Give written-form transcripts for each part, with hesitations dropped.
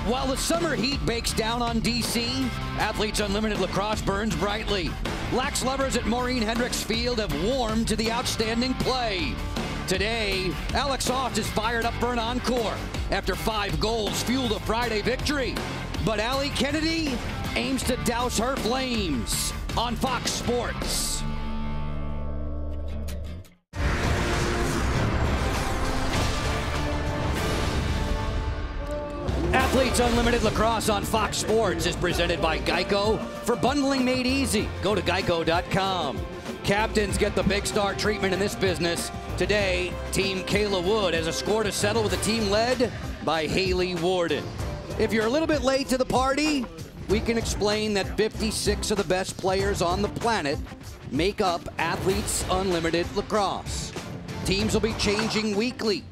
While the summer heat bakes down on DC, Athletes Unlimited Lacrosse burns brightly. Lax lovers at Maureen Hendricks Field have warmed to the outstanding play. Today, Alex Oft is fired up for an encore after 5 goals fueled a Friday victory. But Allie Kennedy aims to douse her flames on Fox Sports. Athletes Unlimited Lacrosse on Fox Sports is presented by Geico. For bundling made easy, go to geico.com. Captains get the big star treatment in this business. Today, Team Kayla Wood has a score to settle with a team led by Haley Warden. If you're a little bit late to the party, we can explain that 56 of the best players on the planet make up Athletes Unlimited Lacrosse. Teams will be changing weekly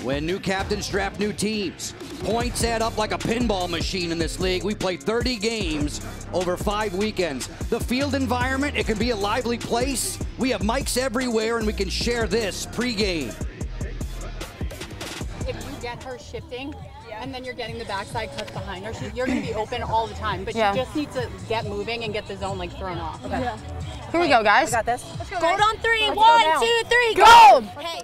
when new captains draft new teams. Points add up like a pinball machine in this league. We play 30 games over 5 weekends. The field environment, it can be a lively place. We have mics everywhere and we can share this pregame. If you get her shifting and then you're getting the backside cuts behind her, you're going to be open all the time, but she just needs to get moving and get the zone like thrown off. Okay. Yeah. Here we go, guys. We got this. Let's go, guys. Gold on 3. Let's 1, go 2, 3, go! Hey.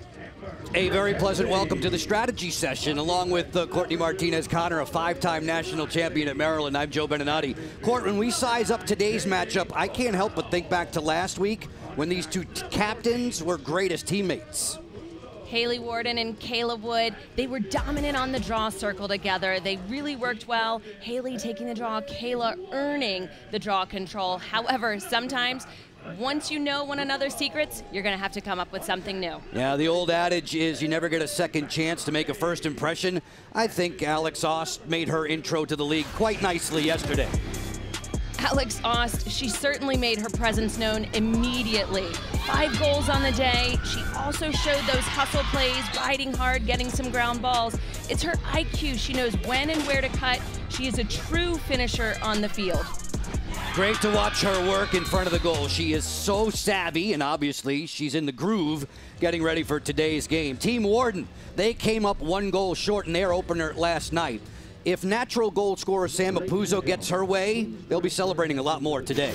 A very pleasant welcome to the strategy session, along with Courtney Martinez-Connor, a 5-time national champion at Maryland. I'm Joe Beninati. Court, when we size up today's matchup, I can't help but think back to last week when these two captains were great as teammates. Haley Warden and Kayla Wood, they were dominant on the draw circle together. They really worked well. Haley taking the draw, Kayla earning the draw control. However, sometimes once you know one another's secrets, you're going to have to come up with something new. Yeah, the old adage is you never get a second chance to make a first impression. I think Alex Ost made her intro to the league quite nicely yesterday. Alex Ost, she certainly made her presence known immediately. 5 goals on the day. She also showed those hustle plays, riding hard, getting some ground balls. It's her IQ. She knows when and where to cut. She is a true finisher on the field. Great to watch her work in front of the goal. She is so savvy, and obviously she's in the groove getting ready for today's game. Team Warden, they came up 1 goal short in their opener last night. If natural goal scorer Sam Apuzzo gets her way, they'll be celebrating a lot more today.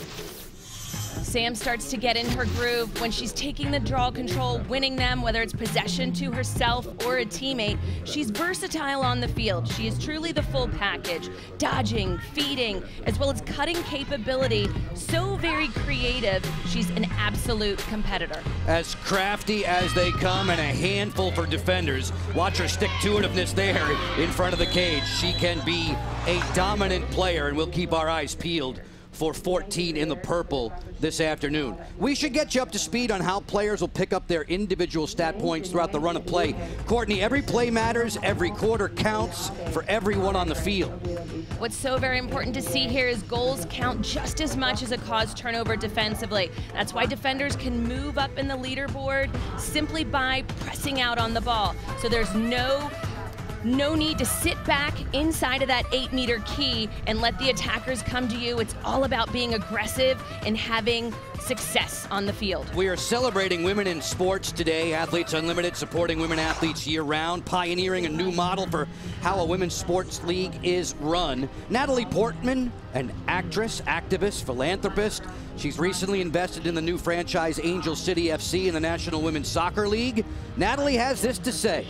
Sam starts to get in her groove when she's taking the draw control, winning them, whether it's possession to herself or a teammate. She's versatile on the field. She is truly the full package, dodging, feeding, as well as cutting capability. So very creative. She's an absolute competitor. As crafty as they come and a handful for defenders. Watch her stick-to-itiveness there in front of the cage. She can be a dominant player, and we'll keep our eyes peeled for 14 in the purple this afternoon. We should get you up to speed on how players will pick up their individual stat points throughout the run of play. Courtney, every play matters, every quarter counts for everyone on the field. What's so very important to see here is goals count just as much as a caused turnover defensively. That's why defenders can move up in the leaderboard simply by pressing out on the ball. So there's no need to sit back inside of that 8-meter key and let the attackers come to you. It's all about being aggressive and having success on the field. We are celebrating women in sports today. Athletes Unlimited supporting women athletes year-round, pioneering a new model for how a women's sports league is run. Natalie Portman, an actress, activist, philanthropist. She's recently invested in the new franchise Angel City FC in the National Women's Soccer League. Natalie has this to say.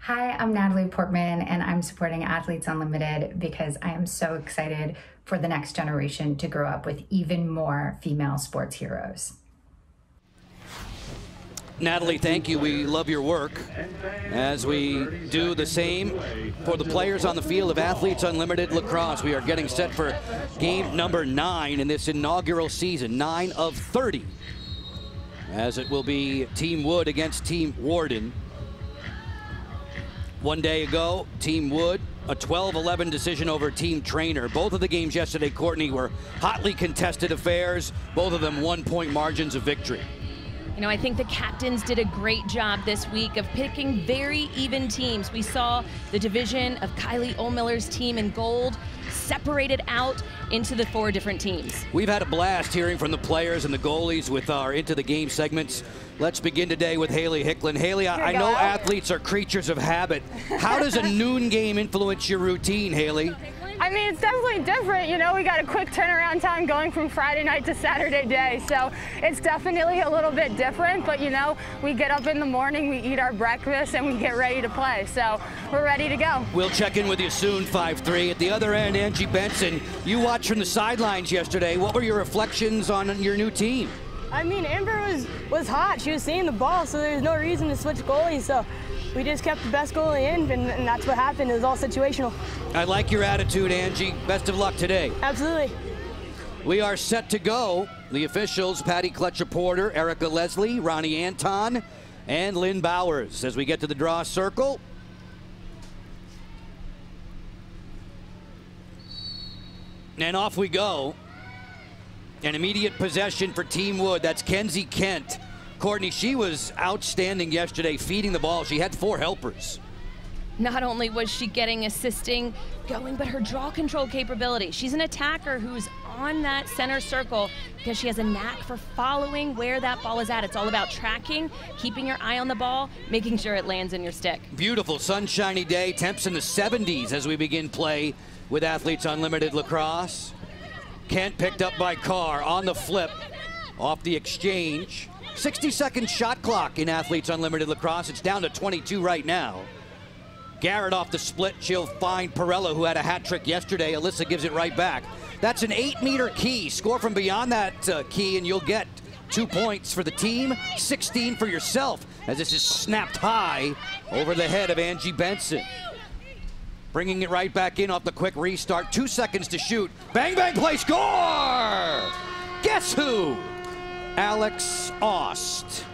Hi, I'm Natalie Portman, and I'm supporting Athletes Unlimited because I am so excited for the next generation to grow up with even more female sports heroes. Natalie, thank you. We love your work as we do the same for the players on the field of Athletes Unlimited Lacrosse. We are getting set for game number 9 in this inaugural season, 9 of 30, as it will be Team Wood against Team Warden. One day ago, Team Wood, a 12-11 decision over Team Trainer. Both of the games yesterday, Courtney, were hotly contested affairs. Both of them 1-point margins of victory. You know, I think the captains did a great job this week of picking very even teams. We saw the division of Kylie Ohlmiller's team in gold separated out into the 4 different teams. We've had a blast hearing from the players and the goalies with our Into the Game segments. Let's begin today with Haley Hicklin. Haley, I know athletes are creatures of habit. How does a noon game influence your routine, Haley? I mean, it's definitely different. You know, we got a quick turnaround time going from Friday night to Saturday day. So it's definitely a little bit different. But, you know, we get up in the morning, we eat our breakfast, and we get ready to play. So we're ready to go. We'll check in with you soon, 5'3". At the other end, Angie Benson, you watched from the sidelines yesterday. What were your reflections on your new team? I mean, Amber was hot. She was seeing the ball, so there's no reason to switch goalies. So we just kept the best goalie in, and that's what happened. It was all situational. I like your attitude, Angie. Best of luck today. Absolutely. We are set to go. The officials, Patty Kletcher-Porter, Erica Leslie, Ronnie Anton, and Lynn Bowers. As we get to the draw circle. And off we go. An immediate possession for Team Wood. That's Kenzie Kent. Courtney, she was outstanding yesterday feeding the ball. She had 4 helpers. Not only was she assisting, going, but her draw control capability. She's an attacker who's on that center circle because she has a knack for following where that ball is at. It's all about tracking, keeping your eye on the ball, making sure it lands in your stick. Beautiful sunshiny day, temps in the 70s as we begin play with Athletes Unlimited Lacrosse. Kent picked up by Carr on the flip, off the exchange. 60-second shot clock in Athletes Unlimited Lacrosse. It's down to 22 right now. Garrett off the split. She'll find Perella, who had a hat trick yesterday. Alyssa gives it right back. That's an 8-meter key. Score from beyond that key, and you'll get 2 points for the team, 16 for yourself, as this is snapped high over the head of Angie Benson. Bringing it right back in off the quick restart. 2 seconds to shoot. Bang, bang, play, score! Guess who? Alex Ost.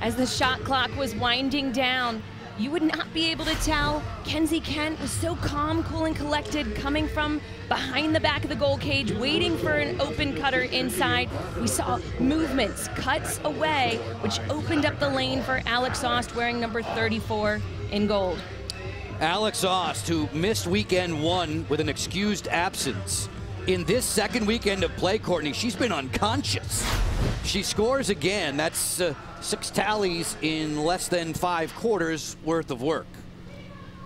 As the shot clock was winding down, you would not be able to tell. Kenzie Kent was so calm, cool, and collected, coming from behind the back of the goal cage, waiting for an open cutter inside. We saw movements, cuts away, which opened up the lane for Alex Ost, wearing number 34 in gold. Alex Ost, who missed weekend 1 with an excused absence. In this second weekend of play, Courtney, she's been unconscious. She scores again. That's 6 tallies in less than 5 quarters worth of work.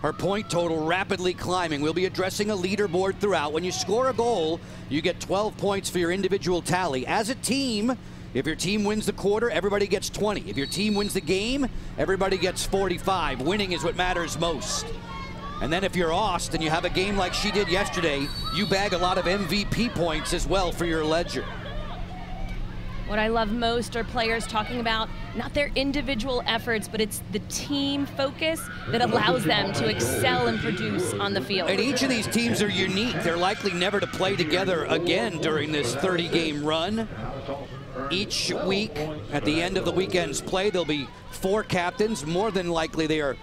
Her point total rapidly climbing. We'll be addressing a leaderboard throughout. When you score a goal, you get 12 points for your individual tally. As a team, if your team wins the quarter, everybody gets 20. If your team wins the game, everybody gets 45. Winning is what matters most. And then if you're Ost and you have a game like she did yesterday, you bag a lot of MVP points as well for your ledger. What I love most are players talking about not their individual efforts, but it's the team focus that allows them to excel and produce on the field. And each of these teams are unique. They're likely never to play together again during this 30-game run. Each week, at the end of the weekend's play, there'll be 4 captains. More than likely, they are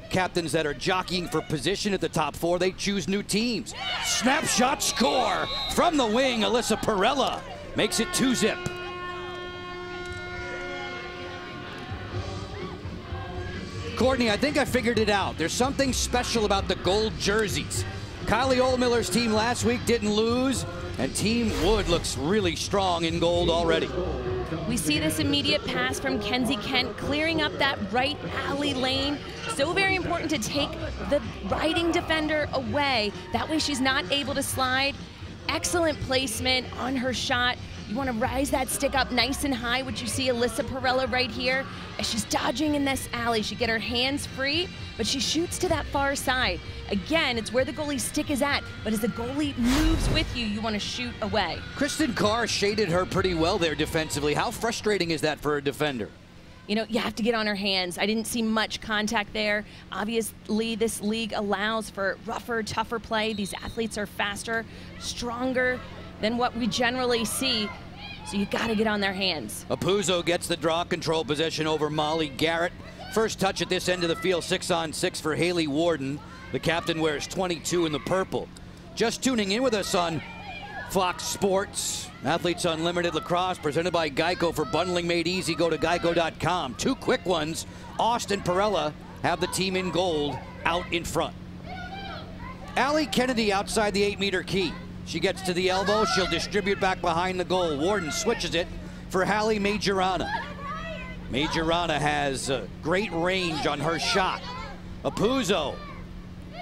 captains that are jockeying for position at the top 4. They choose new teams. Snapshot score from the wing. Alyssa Perella makes it 2-zip. Courtney, I think I figured it out. There's something special about the gold jerseys. Kylie Oldmiller's team last week didn't lose, and Team Wood looks really strong in gold already. We see this immediate pass from Kenzie Kent, clearing up that right alley lane. So very important to take the riding defender away. That way she's not able to slide. Excellent placement on her shot. You want to rise that stick up nice and high, which you see Alyssa Perella right here. As she's dodging in this alley, she get her hands free, but she shoots to that far side. Again, it's where the goalie's stick is at, but as the goalie moves with you, you want to shoot away. Kristen Carr shaded her pretty well there defensively. How frustrating is that for a defender? You know, you have to get on her hands. I didn't see much contact there. Obviously, this league allows for rougher, tougher play. These athletes are faster, stronger than what we generally see, so you got to get on their hands. Apuzzo gets the draw control possession over Molly Garrett. First touch at this end of the field, 6-on-6 for Haley Warden. The captain wears 22 in the purple. Just tuning in with us on Fox Sports, Athletes Unlimited Lacrosse, presented by Geico. For bundling made easy, go to geico.com. Two quick ones. Austin Perella have the team in gold out in front. Allie Kennedy outside the 8-meter key. She gets to the elbow. She'll distribute back behind the goal. Warden switches it for Hallie Majorana. Majorana has great range on her shot. Apuzzo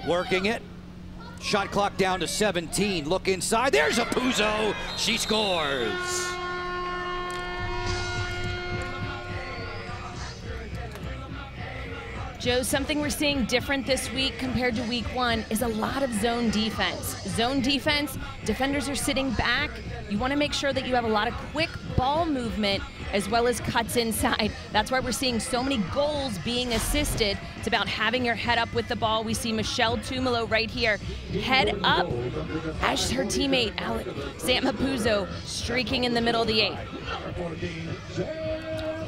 working it. Shot clock down to 17. Look inside. There's Apuzzo. She scores. Joe, something we're seeing different this week compared to week one is a lot of zone defense. Zone defense, defenders are sitting back. You want to make sure that you have a lot of quick ball movement as well as cuts inside. That's why we're seeing so many goals being assisted. It's about having your head up with the ball. We see Michelle Tumalo right here, head up, as her teammate Sam Apuzzo streaking in the middle of the 8.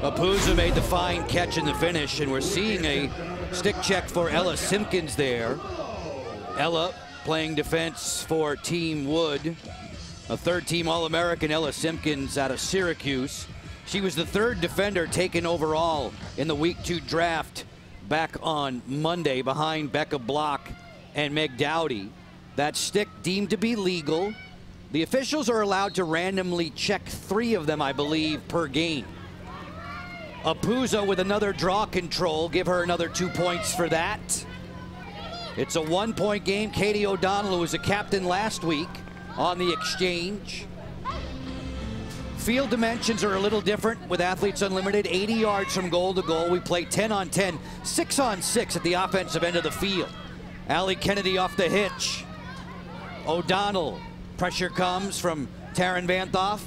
Apuzzo made the fine catch in the finish, and we're seeing a stick check for Ella Simpkins there. Ella playing defense for Team Wood. A third-team All-American, Ella Simpkins, out of Syracuse. She was the third defender taken overall in the Week 2 draft back on Monday behind Becca Block and Meg Dowdy. That stick deemed to be legal. The officials are allowed to randomly check 3 of them, I believe, per game. Apuzzo with another draw control. Give her another 2 points for that. It's a 1-point game. Katie O'Donnell, who was a captain last week on the exchange. Field dimensions are a little different with Athletes Unlimited. 80 yards from goal to goal. We play 10 on 10, 6 on 6 at the offensive end of the field. Allie Kennedy off the hitch. O'Donnell. Pressure comes from Taryn Vanthoff.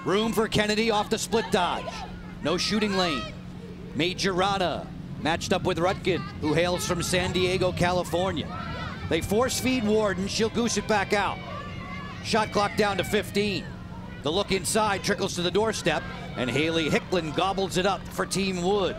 Room for Kennedy off the split dodge. No shooting lane. Majorana matched up with Rutkin, who hails from San Diego, California. They force feed Warden. She'll goose it back out. Shot clock down to 15. The look inside trickles to the doorstep, and Haley Hicklin gobbles it up for Team Wood.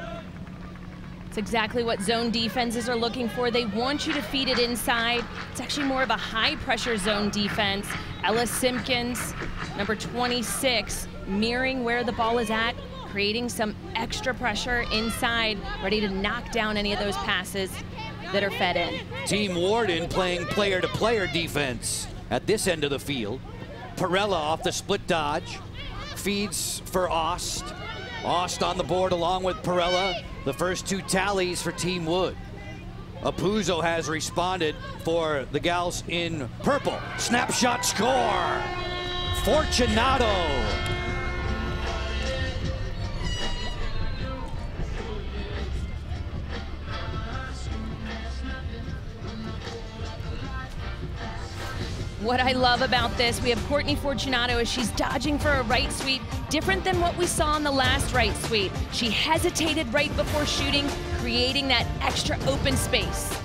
It's exactly what zone defenses are looking for. They want you to feed it inside. It's actually more of a high-pressure zone defense. Ella Simpkins, number 26, mirroring where the ball is at, creating some extra pressure inside, ready to knock down any of those passes that are fed in. Team Warden playing player-to-player defense at this end of the field. Perella off the split dodge, feeds for Ost. Ost on the board along with Perella. The first 2 tallies for Team Wood. Apuzzo has responded for the gals in purple. Snapshot score. Fortunato. What I love about this, we have Courtney Fortunato as she's dodging for a right sweep, different than what we saw in the last right sweep. She hesitated right before shooting, creating that extra open space.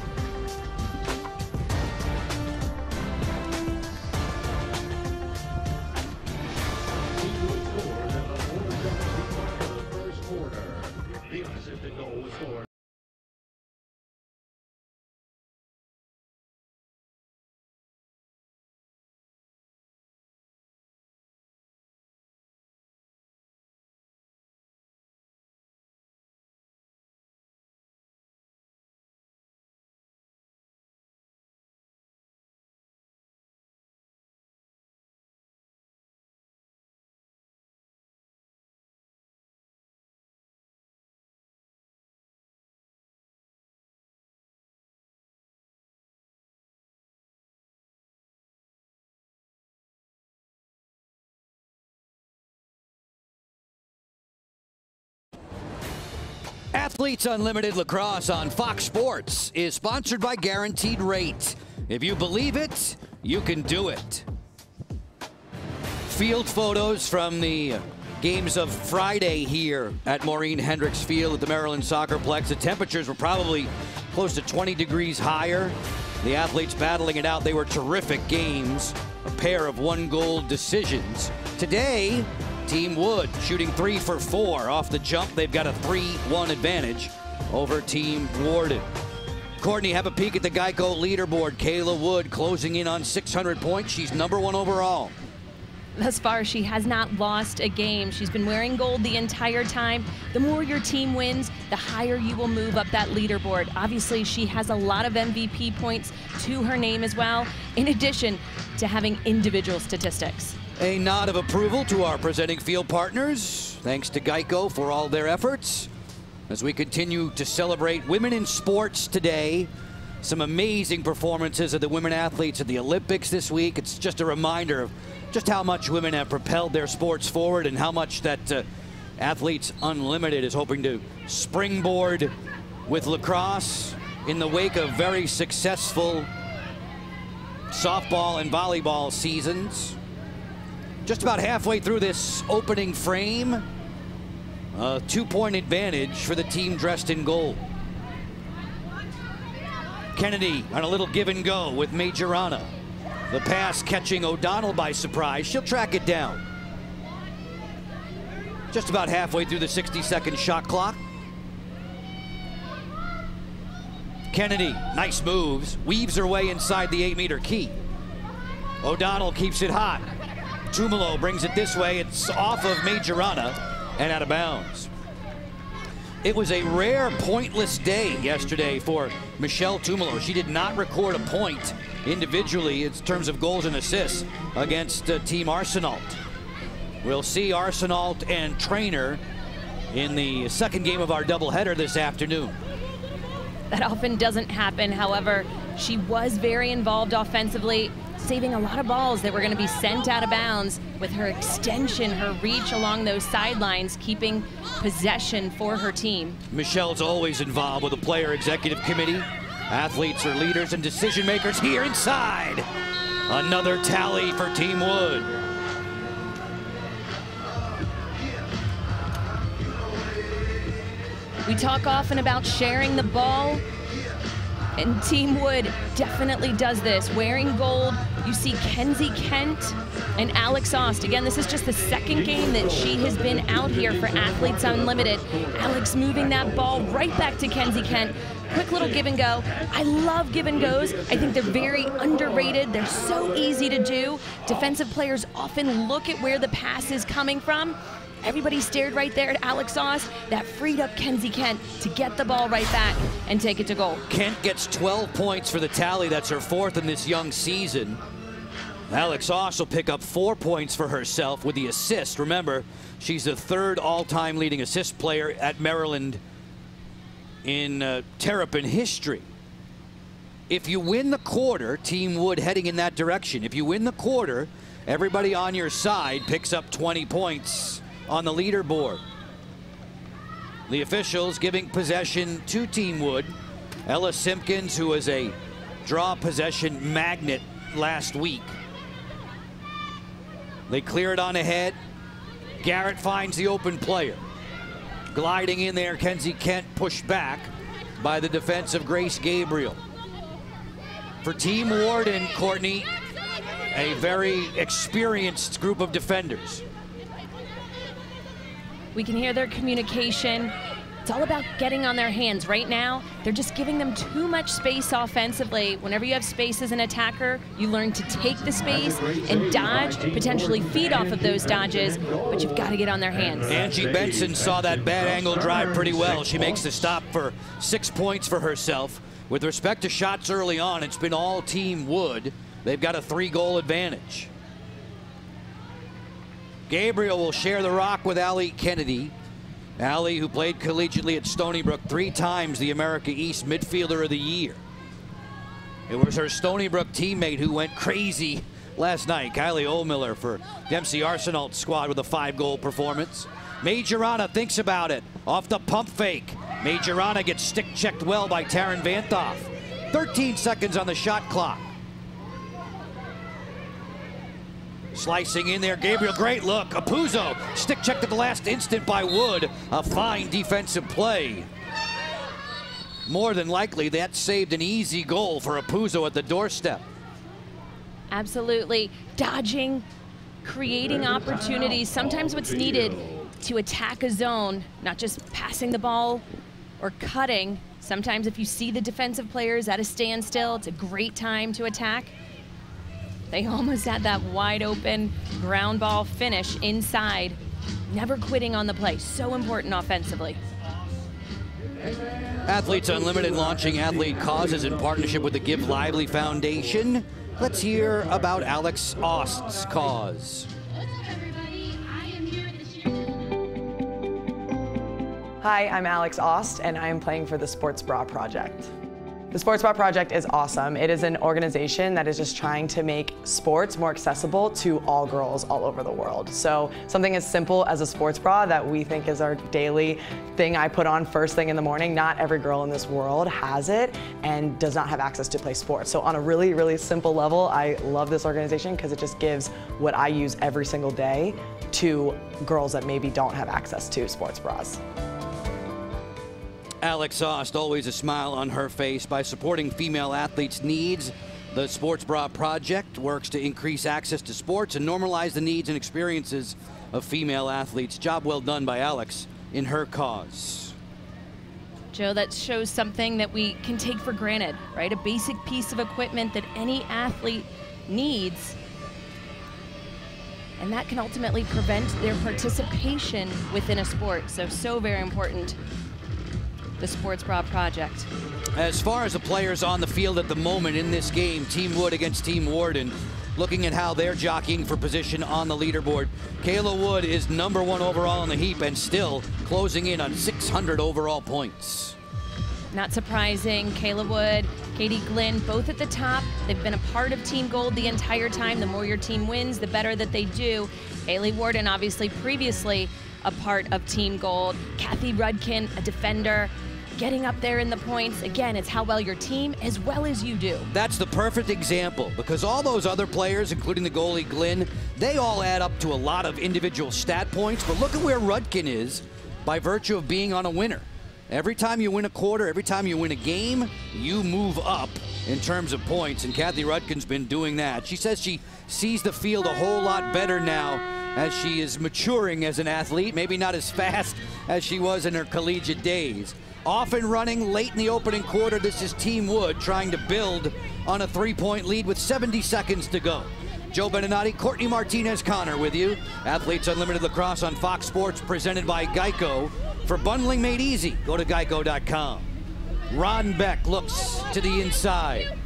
Athletes Unlimited Lacrosse on Fox Sports is sponsored by Guaranteed Rate. If you believe it, you can do it. Field photos from the games of Friday here at Maureen Hendricks Field at the Maryland Soccerplex. The temperatures were probably close to 20 degrees higher. The athletes battling it out. They were terrific games, a pair of 1-goal decisions. Today, Team Wood shooting 3 for 4 off the jump. They've got a 3-1 advantage over Team Warden. Courtney, have a peek at the Geico leaderboard. Kayla Wood closing in on 600 points. She's #1 overall. Thus far, she has not lost a game. She's been wearing gold the entire time. The more your team wins, the higher you will move up that leaderboard. Obviously, she has a lot of MVP points to her name as well, in addition to having individual statistics. A nod of approval to our presenting field partners. Thanks to Geico for all their efforts. As we continue to celebrate women in sports today, some amazing performances of the women athletes at the Olympics this week. It's just a reminder of just how much women have propelled their sports forward and how much that Athletes Unlimited is hoping to springboard with lacrosse in the wake of very successful softball and volleyball seasons. Just about halfway through this opening frame, a 2-point advantage for the team dressed in gold. Kennedy on a little give and go with Majorana. The pass catching O'Donnell by surprise. She'll track it down. Just about halfway through the 60-second shot clock. Kennedy, nice moves, weaves her way inside the 8-meter key. O'Donnell keeps it hot. Tumalo brings it this way. It's off of Majorana and out of bounds. It was a rare pointless day yesterday for Michelle Tumalo. She did not record a point individually in terms of goals and assists against Team Arsenault. We'll see Arsenault and Trainer in the second game of our doubleheader this afternoon. That often doesn't happen. However, she was very involved offensively, saving a lot of balls that were going to be sent out of bounds with her extension, her reach along those sidelines, keeping possession for her team. Michelle's always involved with the player executive committee. Athletes are leaders and decision makers here inside. Another tally for Team Wood. We talk often about sharing the ball, and Team Wood definitely does this. Wearing gold, you see Kenzie Kent and Alex Ost. Again, this is just the second game that she has been out here for Athletes Unlimited. Alex moving that ball right back to Kenzie Kent. Quick little give and go. I love give and goes. I think they're very underrated. They're so easy to do. Defensive players often look at where the pass is coming from. Everybody stared right there at Alex Ost. That freed up Kenzie Kent to get the ball right back and take it to goal. Kent gets 12 points for the tally. That's her 4th in this young season. Alex Ost will pick up 4 points for herself with the assist. Remember, she's the 3rd all-time leading assist player at Maryland in Terrapin history. If you win the quarter, Team Wood heading in that direction. If you win the quarter, everybody on your side picks up 20 points on the leaderboard. The officials giving possession to Team Wood. Ella Simpkins, who was a draw possession magnet last week. They clear it on ahead. Garrett finds the open player. Gliding in there, Kenzie Kent pushed back by the defense of Grace Gabriel. For Team Warden, Courtney, a very experienced group of defenders. We can hear their communication. It's all about getting on their hands. Right now, they're just giving them too much space offensively. Whenever you have space as an attacker, you learn to take the space and dodge, potentially feed off of those dodges, but you've got to get on their hands. Angie Benson saw that bad angle drive pretty well. She makes the stop for 6 points for herself. With respect to shots early on, it's been all Team Wood. They've got a 3-goal advantage. Gabriel will share the rock with Allie Kennedy. Allie, who played collegiately at Stony Brook, 3 times the America East Midfielder of the Year. It was her Stony Brook teammate who went crazy last night. Kylie Ohlmiller for Dempsey Arsenault squad with a 5-goal performance. Majorana thinks about it. Off the pump fake. Majorana gets stick-checked well by Taryn Vanthoff. 13 seconds on the shot clock. Slicing in there, Gabriel, great look. Apuzzo, stick checked at the last instant by Wood. A fine defensive play. More than likely, that saved an easy goal for Apuzzo at the doorstep. Absolutely. Dodging, creating opportunities. Sometimes what's needed to attack a zone, not just passing the ball or cutting, Sometimes if you see the defensive players at a standstill, it's a great time to attack. They almost had that wide open ground ball finish inside. Never quitting on the play, so important offensively. Athletes Unlimited launching athlete causes in partnership with the Give Lively Foundation. Let's hear about Alex Ost's cause. Hi, I'm Alex Ost, and I am playing for the Sports Bra Project. The Sports Bra Project is awesome. It is an organization that is just trying to make sports more accessible to all girls all over the world. So something as simple as a sports bra that we think is our daily thing I put on first thing in the morning, not every girl in this world has it and does not have access to play sports. So on a really, really simple level, I love this organization because it just gives what I use every single day to girls that maybe don't have access to sports bras. Alex Ost, always a smile on her face. By supporting female athletes' needs, the Sports Bra Project works to increase access to sports and normalize the needs and experiences of female athletes. Job well done by Alex in her cause. Joe, that shows something that we can take for granted, right? A basic piece of equipment that any athlete needs. And that can ultimately prevent their participation within a sport. So very important. The Sports Bra Project. As far as the players on the field at the moment in this game, Team Wood against Team Warden, looking at how they're jockeying for position on the leaderboard, Kayla Wood is #1 overall on the heap and still closing in on 600 overall points. Not surprising, Kayla Wood, Katie Glynn, both at the top. They've been a part of Team Gold the entire time. The more your team wins, the better that they do. Haley Warden, obviously previously a part of Team Gold. Kathy Rudkin, a defender, getting up there in the points. Again, it's how well your team as well as you do. That's the perfect example because all those other players, including the goalie Glynn, they all add up to a lot of individual stat points. But look at where Rudkin is by virtue of being on a winner. Every time you win a quarter, every time you win a game, you move up in terms of points, and Kathy Rudkin's been doing that. She says she sees the field a whole lot better now as she is maturing as an athlete, maybe not as fast as she was in her collegiate days. Often running late in the opening quarter, this is Team Wood trying to build on a 3-point lead with 70 seconds to go. Joe Beninati, Courtney Martinez-Connor with you. Athletes Unlimited Lacrosse on Fox Sports, presented by Geico. For bundling made easy, go to geico.com. Ron Beck looks to the inside.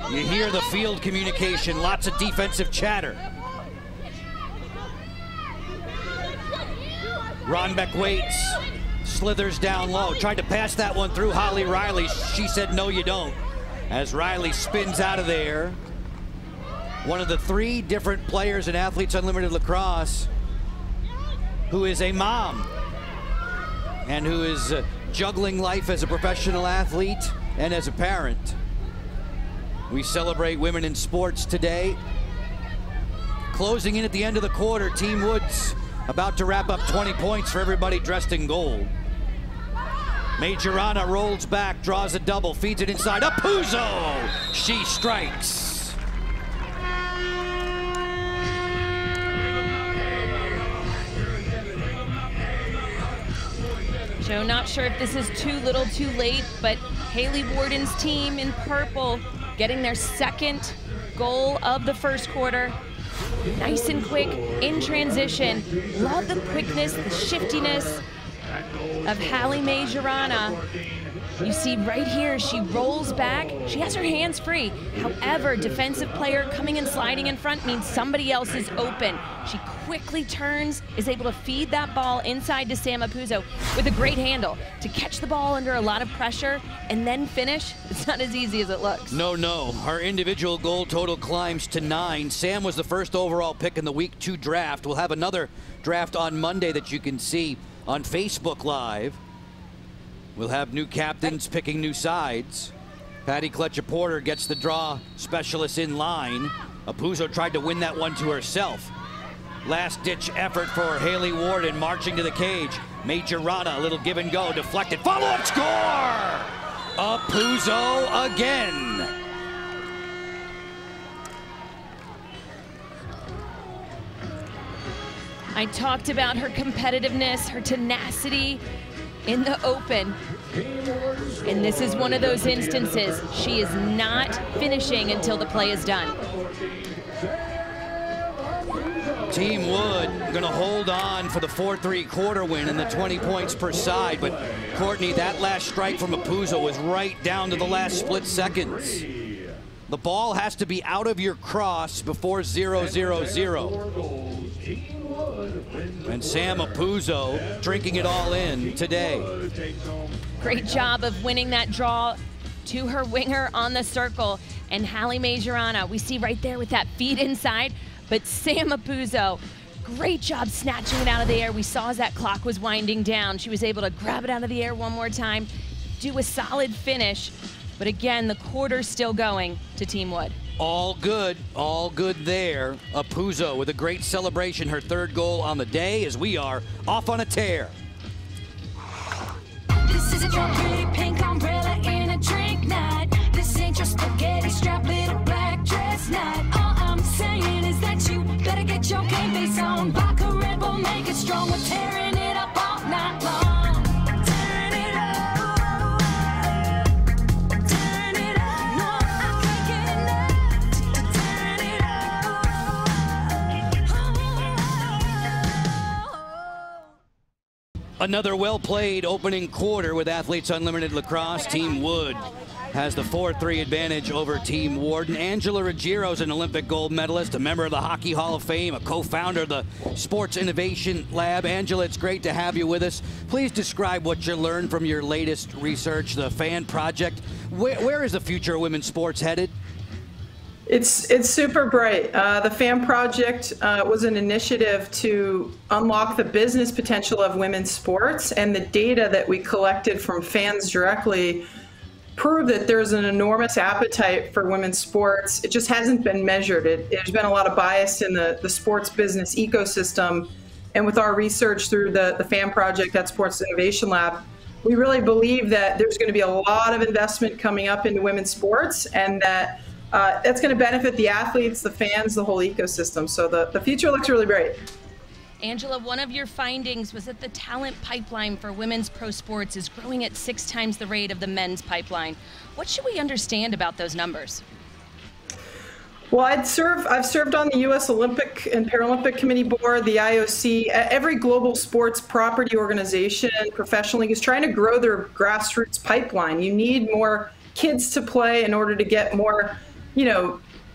You hear the field communication, lots of defensive chatter. Ron Beck waits, slithers down low, tried to pass that one through Holly Riley. She said, no, you don't. As Riley spins out of there. One of the 3 different players in Athletes Unlimited Lacrosse who is a mom and who is juggling life as a professional athlete and as a parent. We celebrate women in sports today. Closing in at the end of the quarter, Team Woods about to wrap up 20 points for everybody dressed in gold. Majorana rolls back, draws a double, feeds it inside. Apuzzo! She strikes. Joe, not sure if this is too little too late, but Haley Warden's team in purple getting their 2nd goal of the first quarter. Nice and quick in transition. Love the quickness, the shiftiness of Hallie Majorana. You see right here, she rolls back. She has her hands free. However, defensive player coming and sliding in front means somebody else is open. She quickly turns, is able to feed that ball inside to Sam Apuzzo with a great handle. To catch the ball under a lot of pressure and then finish, it's not as easy as it looks. No. Her individual goal total climbs to 9. Sam was the first overall pick in the Week 2 draft. We'll have another draft on Monday that you can see on Facebook Live. We'll have new captains picking new sides. Patty Kletcher-Porter gets the draw specialist in line. Apuzzo tried to win that one to herself. Last-ditch effort for Haley Warden, marching to the cage. Majorana, a little give and go, deflected, follow-up score! Apuzzo again. I talked about her competitiveness, her tenacity, in the open. And this is one of those instances. She is not finishing until the play is done. Team Wood going to hold on for the 4-3 quarter win and the 20 points per side. But Courtney, that last strike from Apuzzo was right down to the last split seconds. The ball has to be out of your cross before 0-0-0. And Sam Apuzzo drinking it all in today. Great job of winning that draw to her winger on the circle. And Hallie Majorana, we see right there with that feed inside. But Sam Apuzzo, great job snatching it out of the air. We saw as that clock was winding down, she was able to grab it out of the air one more time, do a solid finish. But again, the quarter's still going to Team Wood. All good there. Apuzzo with a great celebration, her third goal on the day, as we are off on a tear. This isn't your pretty pink umbrella in a drink night. This ain't your spaghetti strap little black dress night. All I'm saying is that you better get your game face on. Vodka Red Bull, make it strong. We're tearing it up all night long. Turn it up. Turn it up. No, I can't get enough. Turn it up. Another well-played opening quarter with Athletes Unlimited Lacrosse. Team Wood has the 4-3 advantage over Team Warden. Angela Ruggiero is an Olympic gold medalist, a member of the Hockey Hall of Fame, a co-founder of the Sports Innovation Lab. Angela, it's great to have you with us. Please describe what you learned from your latest research, the FAN project. Where is the future of women's sports headed? It's super bright. The FAN project was an initiative to unlock the business potential of women's sports, and the data that we collected from fans directly prove that there's an enormous appetite for women's sports. It just hasn't been measured. There's been a lot of bias in the sports business ecosystem, and with our research through the FAN project at Sports Innovation Lab, we really believe that there's going to be a lot of investment coming up into women's sports, and that that's going to benefit the athletes, the fans, the whole ecosystem. So the future looks really bright. Angela, one of your findings was that the talent pipeline for women's pro sports is growing at 6 times the rate of the men's pipeline. What should we understand about those numbers? Well, I've served on the U.S. Olympic and Paralympic Committee Board, the IOC. Every global sports property organization, professional league is trying to grow their grassroots pipeline. You need more kids to play in order to get more,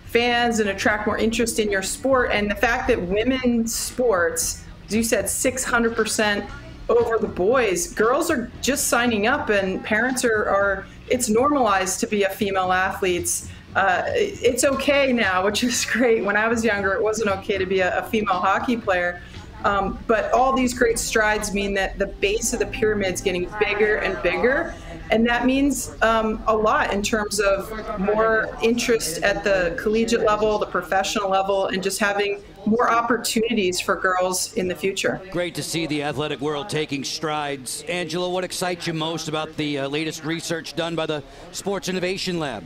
fans and attract more interest in your sport. And the fact that women's sports, as you said, 600% over the boys, girls are just signing up, and parents are it's normalized to be a female athlete. It's okay now, which is great. When I was younger, it wasn't okay to be a female hockey player. But all these great strides mean that the base of the pyramid is getting bigger and bigger. And that means a lot in terms of more interest at the collegiate level, the professional level, and just having more opportunities for girls in the future. Great to see the athletic world taking strides. Angela, what excites you most about the latest research done by the Sports Innovation Lab?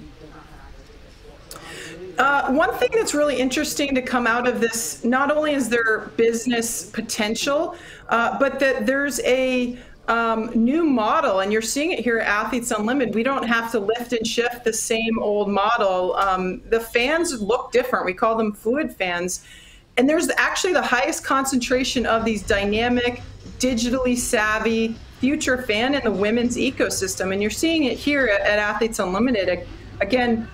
One thing that's really interesting to come out of this, not only is there business potential, but that there's a new model, and you're seeing it here at Athletes Unlimited. We don't have to lift and shift the same old model. The fans look different. We call them fluid fans. And there's actually the highest concentration of these dynamic, digitally savvy future fan in the women's ecosystem. And you're seeing it here at Athletes Unlimited. Again,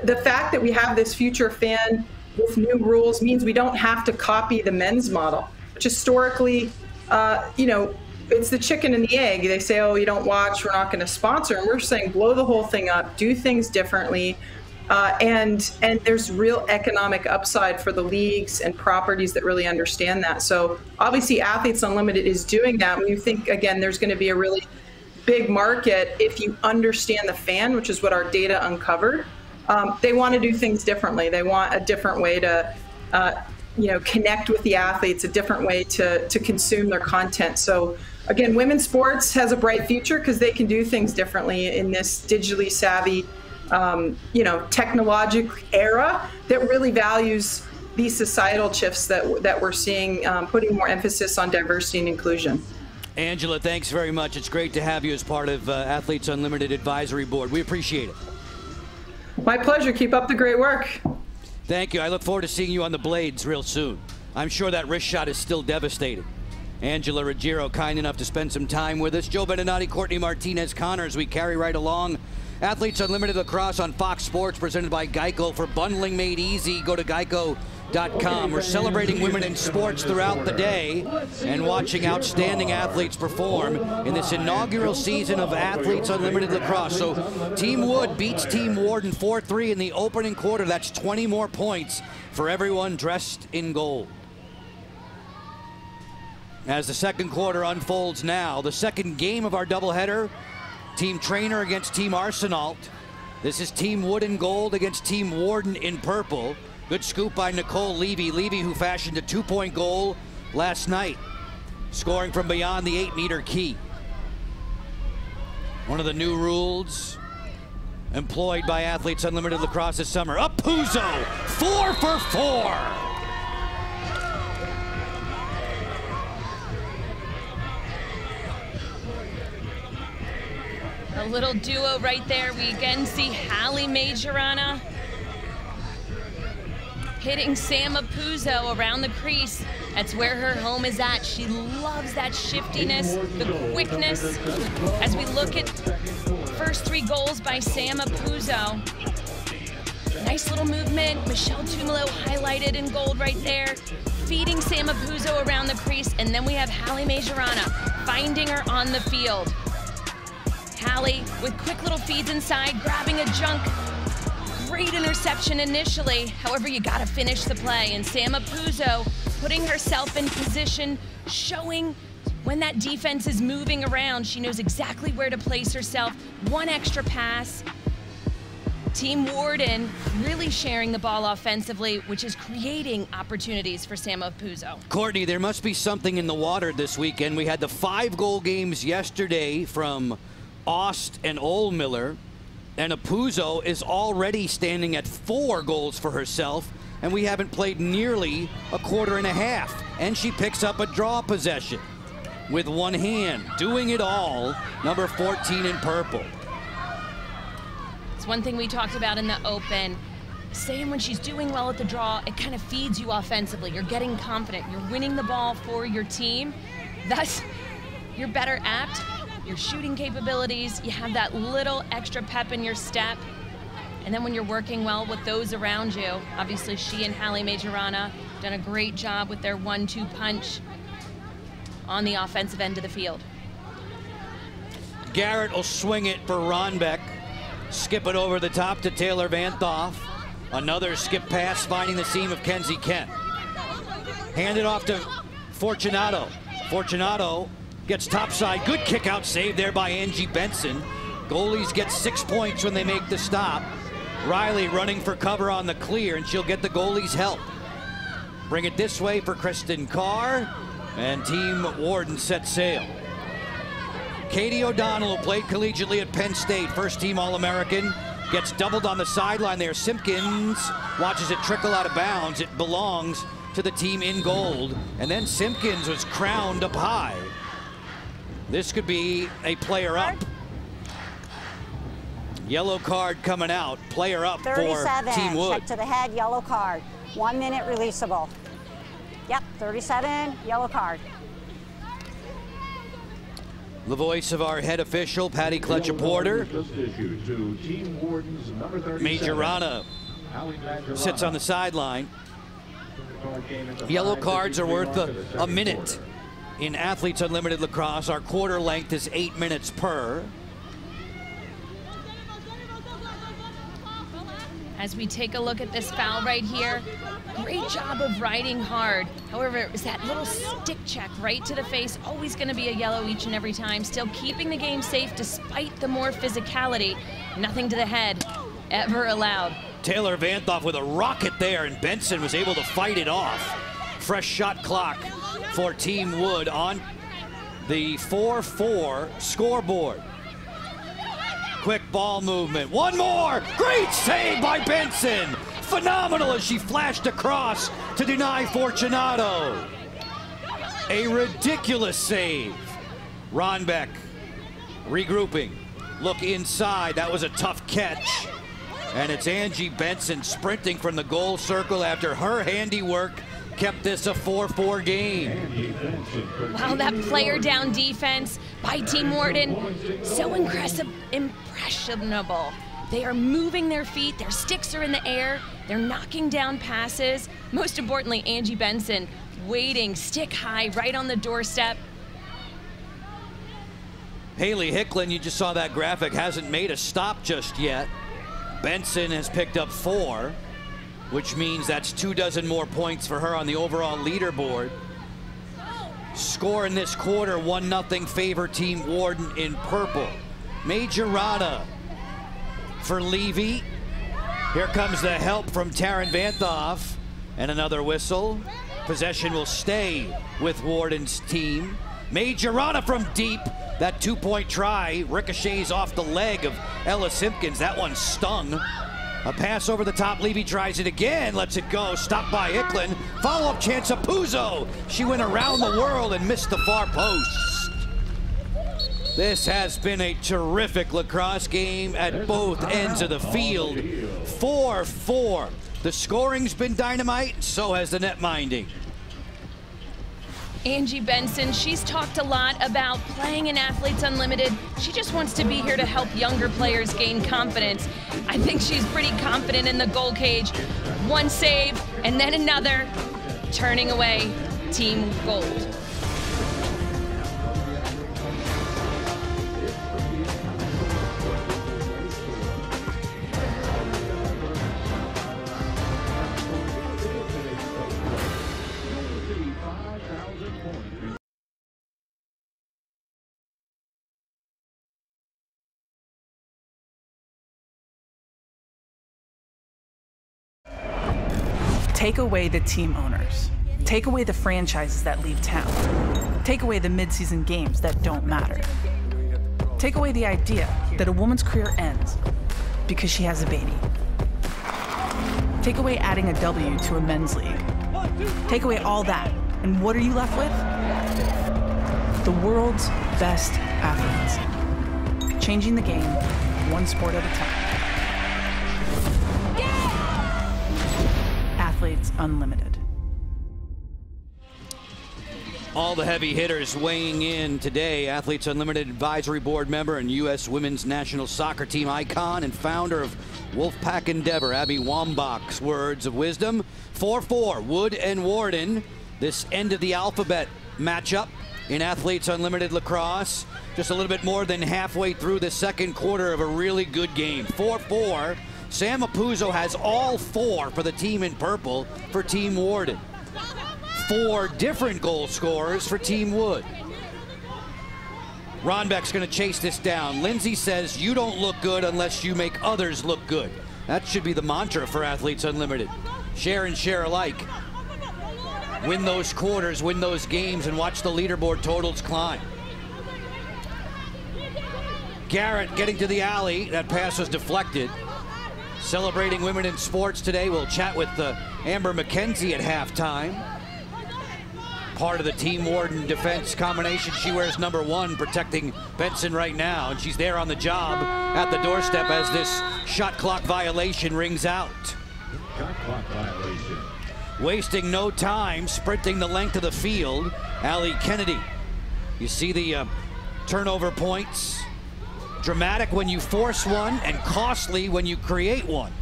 the fact that we have this future fan with new rules means we don't have to copy the men's model, which historically, it's the chicken and the egg. They say, oh, you don't watch, we're not going to sponsor. And we're saying blow the whole thing up, do things differently. And there's real economic upside for the leagues and properties that really understand that. So obviously Athletes Unlimited is doing that. We think, again, there's going to be a really big market if you understand the fan, which is what our data uncovered. They want to do things differently. They want a different way to connect with the athletes, a different way to consume their content. So again, women's sports has a bright future because they can do things differently in this digitally savvy, technological era that really values these societal shifts that we're seeing, putting more emphasis on diversity and inclusion. Angela, thanks very much. It's great to have you as part of Athletes Unlimited Advisory Board. We appreciate it. My pleasure. Keep up the great work. Thank you. I look forward to seeing you on the blades real soon. I'm sure that wrist shot is still devastating. Angela Ruggiero, kind enough to spend some time with us. Joe Beninati, Courtney Martinez-Connor, as we carry right along. Athletes Unlimited Lacrosse on Fox Sports, presented by Geico. For bundling made easy, go to geico.com. We're celebrating women in sports throughout the day and watching outstanding athletes perform in this inaugural season of Athletes Unlimited Lacrosse. So Team Wood beats Team Warden 4-3 in the opening quarter. That's 20 more points for everyone dressed in gold. As the second quarter unfolds now, the second game of our doubleheader, Team Trainer against Team Arsenault. This is Team Wood in gold against Team Warden in purple. Good scoop by Nicole Levy. Levy, who fashioned a 2-point goal last night, scoring from beyond the 8-meter key. One of the new rules employed by Athletes Unlimited Lacrosse this summer. Up Puzo, 4 for 4. A little duo right there. We again see Hallie Majorana hitting Sam Apuzzo around the crease. That's where her home is at. She loves that shiftiness, the quickness. As we look at first 3 goals by Sam Apuzzo. Nice little movement. Michelle Tumalo highlighted in gold right there. Feeding Sam Apuzzo around the crease. And then we have Hallie Majorana finding her on the field. Hallie with quick little feeds inside, grabbing a junk. Great interception initially. However, you gotta finish the play. And Sam Apuzzo putting herself in position, showing when that defense is moving around, she knows exactly where to place herself. One extra pass. Team Warden really sharing the ball offensively, which is creating opportunities for Sam Apuzzo. Courtney, there must be something in the water this weekend. We had the 5-goal games yesterday from Ost and Oldmiller, and Apuzzo is already standing at 4 goals for herself, and we haven't played nearly a quarter and a half. And she picks up a draw possession with one hand, doing it all, number 14 in purple. It's one thing we talked about in the open. Saying when she's doing well at the draw, it kind of feeds you offensively. You're getting confident. You're winning the ball for your team. That's your better act. Your shooting capabilities, you have that little extra pep in your step. And then when you're working well with those around you, obviously she and Hallie Majorana done a great job with their 1-2 punch on the offensive end of the field. Garrett will swing it for Ronbeck. Skip it over the top to Taylor Vanthoff. Another skip pass finding the seam of Kenzie Kent. Hand it off to Fortunato. Fortunato gets topside. Good kick out save there by Angie Benson. Goalies get 6 points when they make the stop. Riley running for cover on the clear, and she'll get the goalie's help. Bring it this way for Kristen Carr, and Team Warden set sail. Katie O'Donnell, who played collegiately at Penn State, first-team All-American, gets doubled on the sideline there. Simpkins watches it trickle out of bounds. It belongs to the team in gold, and then Simpkins was crowned up high. This could be a player up. Yellow card coming out. Player up for Team Wood. Check to the head, yellow card. 1 minute releasable. Yep, 37, yellow card. The voice of our head official, Patty Kletcher-Porter. Majorana sits on the sideline. Yellow cards are worth a minute. In Athletes Unlimited Lacrosse, our quarter length is 8 minutes per. As we take a look at this foul right here, great job of riding hard. However, it was that little stick check right to the face, always gonna be a yellow each and every time. Still keeping the game safe despite the more physicality. Nothing to the head ever allowed. Taylor Vanthoff with a rocket there, and Benson was able to fight it off. Fresh shot clock for Team Wood on the 4-4 scoreboard. Quick ball movement. One more! Great save by Benson! Phenomenal as she flashed across to deny Fortunato. A ridiculous save Ronbeck regrouping. Look inside. That was a tough catch. And it's Angie Benson sprinting from the goal circle after her handiwork kept this a 4-4 game. Wow, that player down defense by Team Warden, so impressionable. They are moving their feet, their sticks are in the air, they're knocking down passes. Most importantly, Angie Benson waiting stick high right on the doorstep. Haley Hicklin, you just saw that graphic, hasn't made a stop just yet. Benson has picked up 4, which means that's 24 more points for her on the overall leaderboard. Score in this quarter, 1-0 favor Team Warden in purple. Majorana for Levy. Here comes the help from Taryn Vanthoff, and another whistle. Possession will stay with Warden's team. Majorana from deep. That 2-point try ricochets off the leg of Ella Simpkins. That one stung. A pass over the top. Levy tries it again. Lets it go. Stopped by Hicklin. Follow-up chance of Puzo. She went around the world and missed the far post. This has been a terrific lacrosse game at both ends of the field. 4-4. The scoring's been dynamite. So has the net minding. Angie Benson, she's talked a lot about playing in Athletes Unlimited. She just wants to be here to help younger players gain confidence. I think she's pretty confident in the goal cage. One save, and then another, turning away Team Gold. Take away the team owners. Take away the franchises that leave town. Take away the mid-season games that don't matter. Take away the idea that a woman's career ends because she has a baby. Take away adding a W to a men's league. Take away all that, and what are you left with? The world's best athletes. Changing the game, one sport at a time. Athletes Unlimited. All the heavy hitters weighing in today. Athletes Unlimited Advisory Board member and U.S. Women's National Soccer Team icon and founder of Wolfpack Endeavor, Abby Wambach's words of wisdom. 4-4, Wood and Warden. This end of the alphabet matchup in Athletes Unlimited Lacrosse. Just a little bit more than halfway through the second quarter of a really good game. 4-4. Sam Apuzzo has all 4 for the team in purple for Team Warden. 4 different goal scorers for Team Wood. Ronbeck's going to chase this down. Lindsay says, you don't look good unless you make others look good. That should be the mantra for Athletes Unlimited. Share and share alike. Win those quarters, win those games, and watch the leaderboard totals climb. Garrett getting to the alley. That pass was deflected. Celebrating women in sports today. We'll chat with Amber McKenzie at halftime. Part of the Team Warden defense combination. She wears number 1, protecting Benson right now, and she's there on the job at the doorstep as this shot clock violation rings out. Shot clock violation. Wasting no time, sprinting the length of the field, Allie Kennedy. You see the turnover points. Dramatic when you force one and costly when you create one.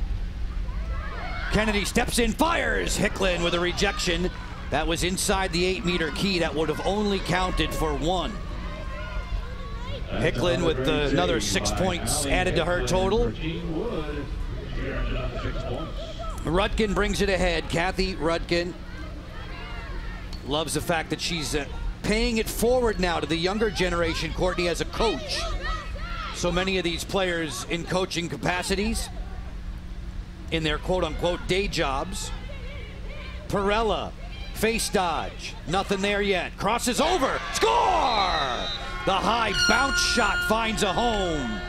Kennedy steps in, fires. Hicklin with a rejection. That was inside the 8-meter key. That would have only counted for 1. Hicklin with another 6 points added to her total. Rudkin brings it ahead. Kathy Rudkin loves the fact that she's paying it forward now to the younger generation, Courtney, as a coach. So many of these players in coaching capacities in their quote-unquote day jobs. Perella, face dodge, nothing there yet. Crosses over, score! The high bounce shot finds a home.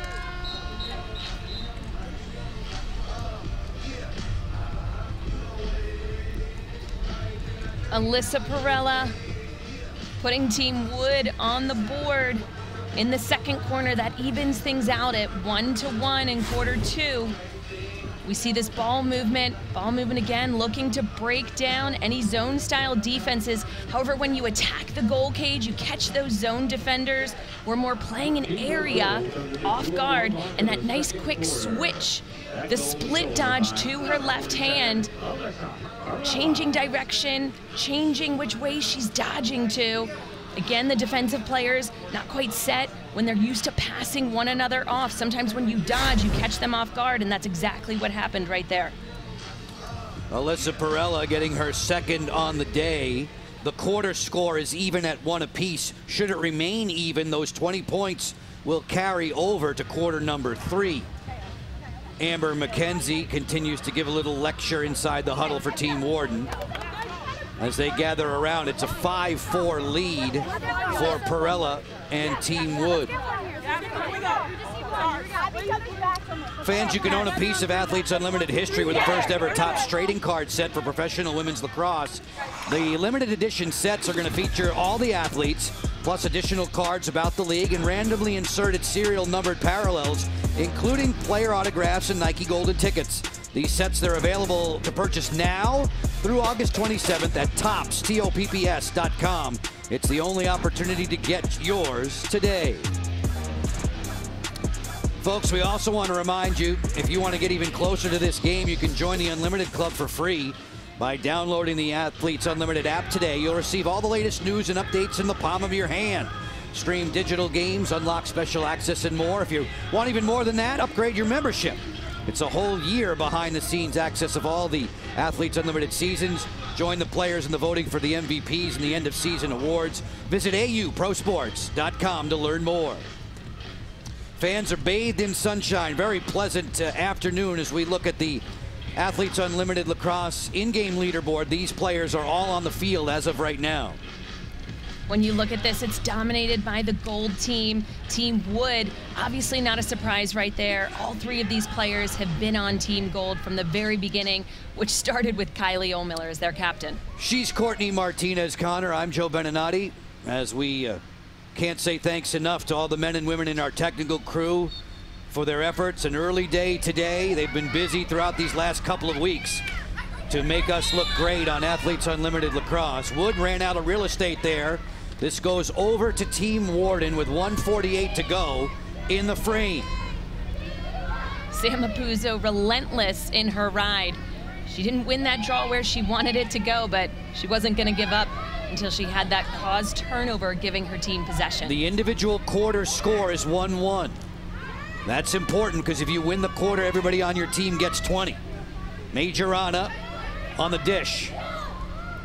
Alyssa Perella putting Team Wood on the board in the second corner. That evens things out at 1-1 in quarter 2. We see this ball movement again, looking to break down any zone-style defenses. However, when you attack the goal cage, you catch those zone defenders. We're more playing an area off guard, and that nice quick switch, the split dodge to her left hand, changing direction, changing which way she's dodging to. Again, the defensive players not quite set when they're used to passing one another off. Sometimes when you dodge, you catch them off guard, and that's exactly what happened right there. Alyssa Perella getting her second on the day. The quarter score is even at 1 apiece. Should it remain even, those 20 points will carry over to quarter number 3. Amber McKenzie continues to give a little lecture inside the huddle for Team Warden. As they gather around, it's a 5-4 lead for Perella and Team Wood. Fans, you can own a piece of Athletes Unlimited history with the first ever Topps trading card set for professional women's lacrosse. The limited edition sets are going to feature all the athletes, plus additional cards about the league and randomly inserted serial numbered parallels, including player autographs and Nike Golden tickets. These sets, they're available to purchase now through August 27th at Topps, TOPPS.com. It's the only opportunity to get yours today. Folks, we also want to remind you, if you want to get even closer to this game, you can join the Unlimited Club for free by downloading the Athletes Unlimited app today. You'll receive all the latest news and updates in the palm of your hand. Stream digital games, unlock special access, and more. If you want even more than that, upgrade your membership. It's a whole year behind-the-scenes access of all the Athletes Unlimited seasons. Join the players in the voting for the MVPs and the end-of-season awards. Visit AUProSports.com to learn more. Fans are bathed in sunshine. Very pleasant afternoon as we look at the Athletes Unlimited Lacrosse in-game leaderboard. These players are all on the field as of right now. When you look at this, it's dominated by the gold team, Team Wood. Obviously not a surprise right there. All 3 of these players have been on Team Gold from the very beginning, which started with Kylie O'Miller as their captain. She's Courtney Martinez-Connor. I'm Joe Beninati. As we can't say thanks enough to all the men and women in our technical crew for their efforts. An early day today. They've been busy throughout these last couple of weeks to make us look great on Athletes Unlimited Lacrosse. Wood ran out of real estate there. This goes over to Team Warden with 1:48 to go in the frame. Sam Apuzzo relentless in her ride. She didn't win that draw where she wanted it to go, but she wasn't going to give up until she had that caused turnover, giving her team possession. The individual quarter score is 1-1. That's important because if you win the quarter, everybody on your team gets 20. Majorana on the dish.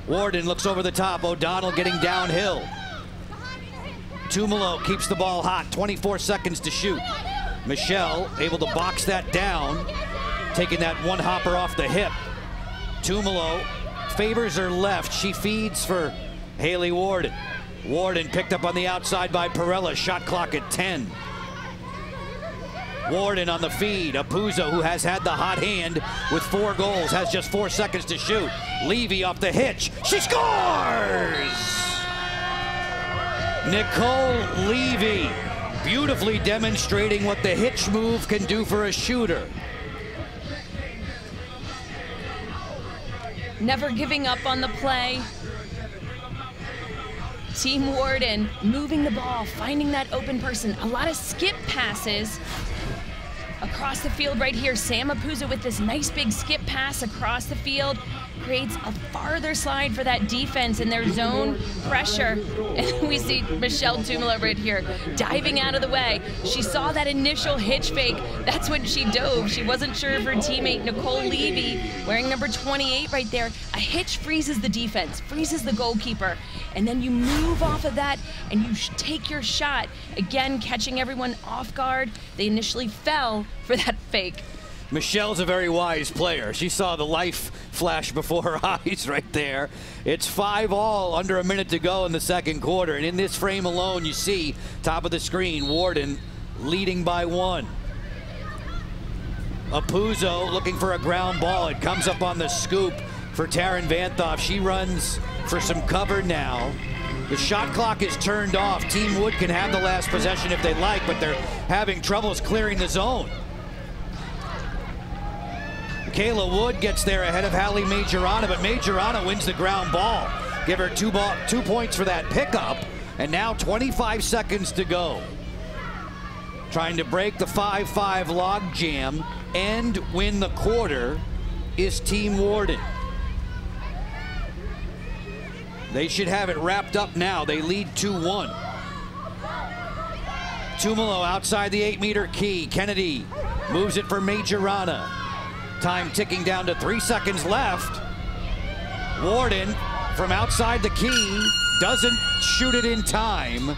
Warden looks over the top. O'Donnell getting downhill. Tumalo keeps the ball hot. 24 seconds to shoot. Michelle able to box that down, taking that one hopper off the hip. Tumalo favors her left. She feeds for Haley Warden. Warden picked up on the outside by Perella. Shot clock at 10. Warden on the feed. Apuzzo, who has had the hot hand with 4 goals, has just 4 seconds to shoot. Levy off the hitch. She scores! Nicole Levy beautifully demonstrating what the hitch move can do for a shooter. Never giving up on the play. Team Warden moving the ball, finding that open person. A lot of skip passes across the field right here. Sam Apuzzo with this nice big skip pass across the field creates a farther slide for that defense in their zone pressure. And we see Michelle Tumalo right here diving out of the way. She saw that initial hitch fake. That's when she dove. She wasn't sure if her teammate Nicole Levy, wearing number 28 right there, a hitch freezes the defense, freezes the goalkeeper. And then you move off of that and you take your shot. Again, catching everyone off guard. They initially fell for that fake. Michelle's a very wise player. She saw the life flash before her eyes right there. It's 5-all, under a minute to go in the second quarter. And in this frame alone, you see, top of the screen, Warden leading by 1. Apuzzo looking for a ground ball. It comes up on the scoop for Taryn Vanthoff. She runs for some cover now. The shot clock is turned off. Team Wood can have the last possession if they like, but they're having troubles clearing the zone. Kayla Wood gets there ahead of Hallie Majorana, but Majorana wins the ground ball. Give her 2 points for that pickup, and now 25 seconds to go. Trying to break the 5-5 logjam and win the quarter is Team Warden. They should have it wrapped up now. They lead 2-1. Tumalo outside the 8-meter key. Kennedy moves it for Majorana. Time ticking down to 3 seconds left. Warden from outside the key doesn't shoot it in time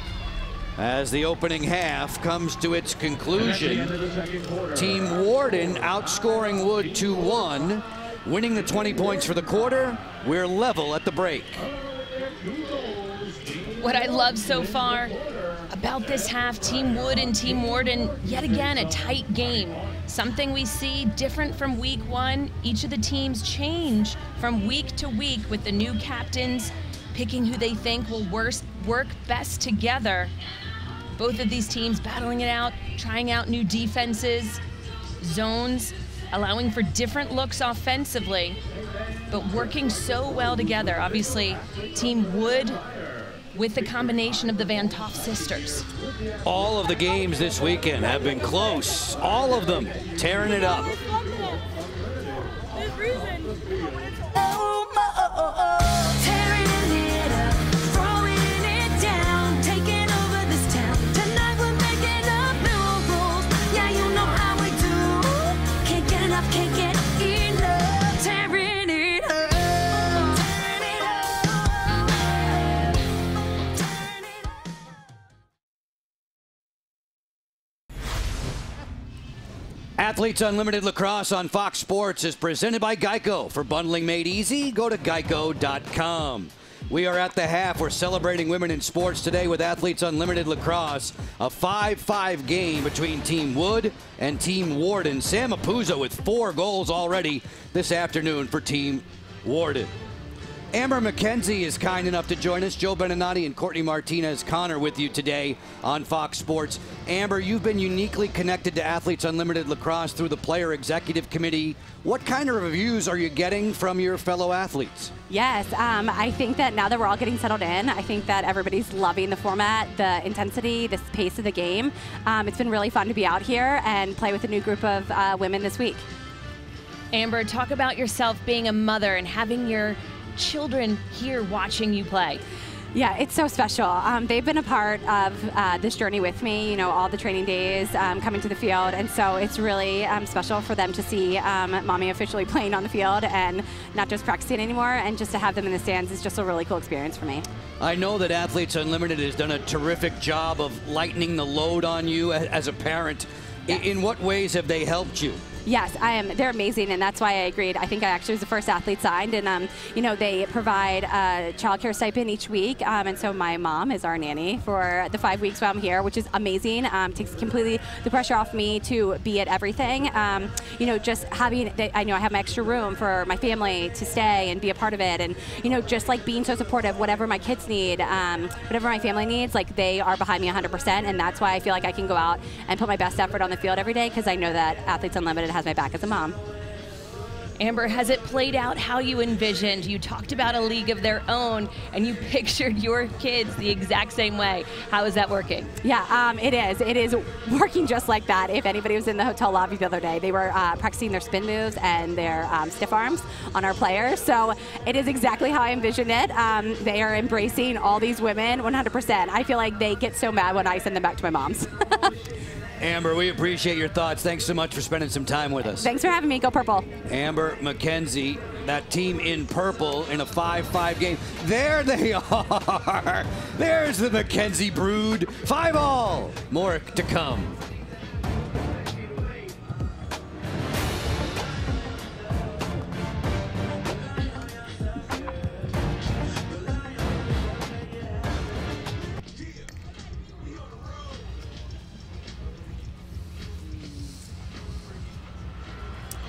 as the opening half comes to its conclusion. Team Warden outscoring Wood 2-1, winning the 20 points for the quarter. We're level at the break. What I love so far about this half, Team Wood and Team Warden, yet again, a tight game. Something we see different from week one. Each of the teams change from week to week with the new captains picking who they think will work best together. Both of these teams battling it out, trying out new defenses, zones, allowing for different looks offensively, but working so well together. Obviously, Team Wood with the combination of the Van Toff sisters. All of the games this weekend have been close. All of them tearing it up. Athletes Unlimited Lacrosse on Fox Sports is presented by Geico. For bundling made easy, go to geico.com. We are at the half. We're celebrating women in sports today with Athletes Unlimited Lacrosse. A 5-5 game between Team Wood and Team Warden. Sam Apuzzo with 4 goals already this afternoon for Team Warden. Amber McKenzie is kind enough to join us. Joe Beninati and Courtney Martinez-Connor with you today on Fox Sports. Amber, you've been uniquely connected to Athletes Unlimited Lacrosse through the Player Executive Committee. What kind of reviews are you getting from your fellow athletes? Yes, I think that now that we're all getting settled in, I think that everybody's loving the format, the intensity, the pace of the game. It's been really fun to be out here and play with a new group of women this week. Amber, talk about yourself being a mother and having your children here watching you play. Yeah, it's so special. They've been a part of this journey with me, you know, all the training days, coming to the field, and so it's really special for them to see mommy officially playing on the field and not just practicing anymore, and just to have them in the stands is just a really cool experience for me. I know that Athletes Unlimited has done a terrific job of lightening the load on you as a parent. Yes. In what ways have they helped you? Yes, they're amazing, and that's why I agreed. I think I actually was the first athlete signed, and you know, they provide a child care stipend each week, and so my mom is our nanny for the 5 weeks while I'm here, which is amazing. Takes completely the pressure off me to be at everything. You know, just having, I know I have my extra room for my family to stay and be a part of it, and you know, just like being so supportive, whatever my kids need, whatever my family needs, like they are behind me 100%, and that's why I feel like I can go out and put my best effort on the field every day, because I know that Athletes Unlimited has my back as a mom. Amber, has it played out how you envisioned? You talked about a league of their own, and you pictured your kids the exact same way. How is that working? Yeah, it is. It is working just like that. If anybody was in the hotel lobby the other day, they were practicing their spin moves and their stiff arms on our players. So it is exactly how I envisioned it. They are embracing all these women 100%. I feel like they get so mad when I send them back to my mom's. Amber, we appreciate your thoughts. Thanks so much for spending some time with us. Thanks for having me. Go Purple. Amber McKenzie, that team in purple in a 5-5 game. There they are. There's the McKenzie brood. 5-all. More to come.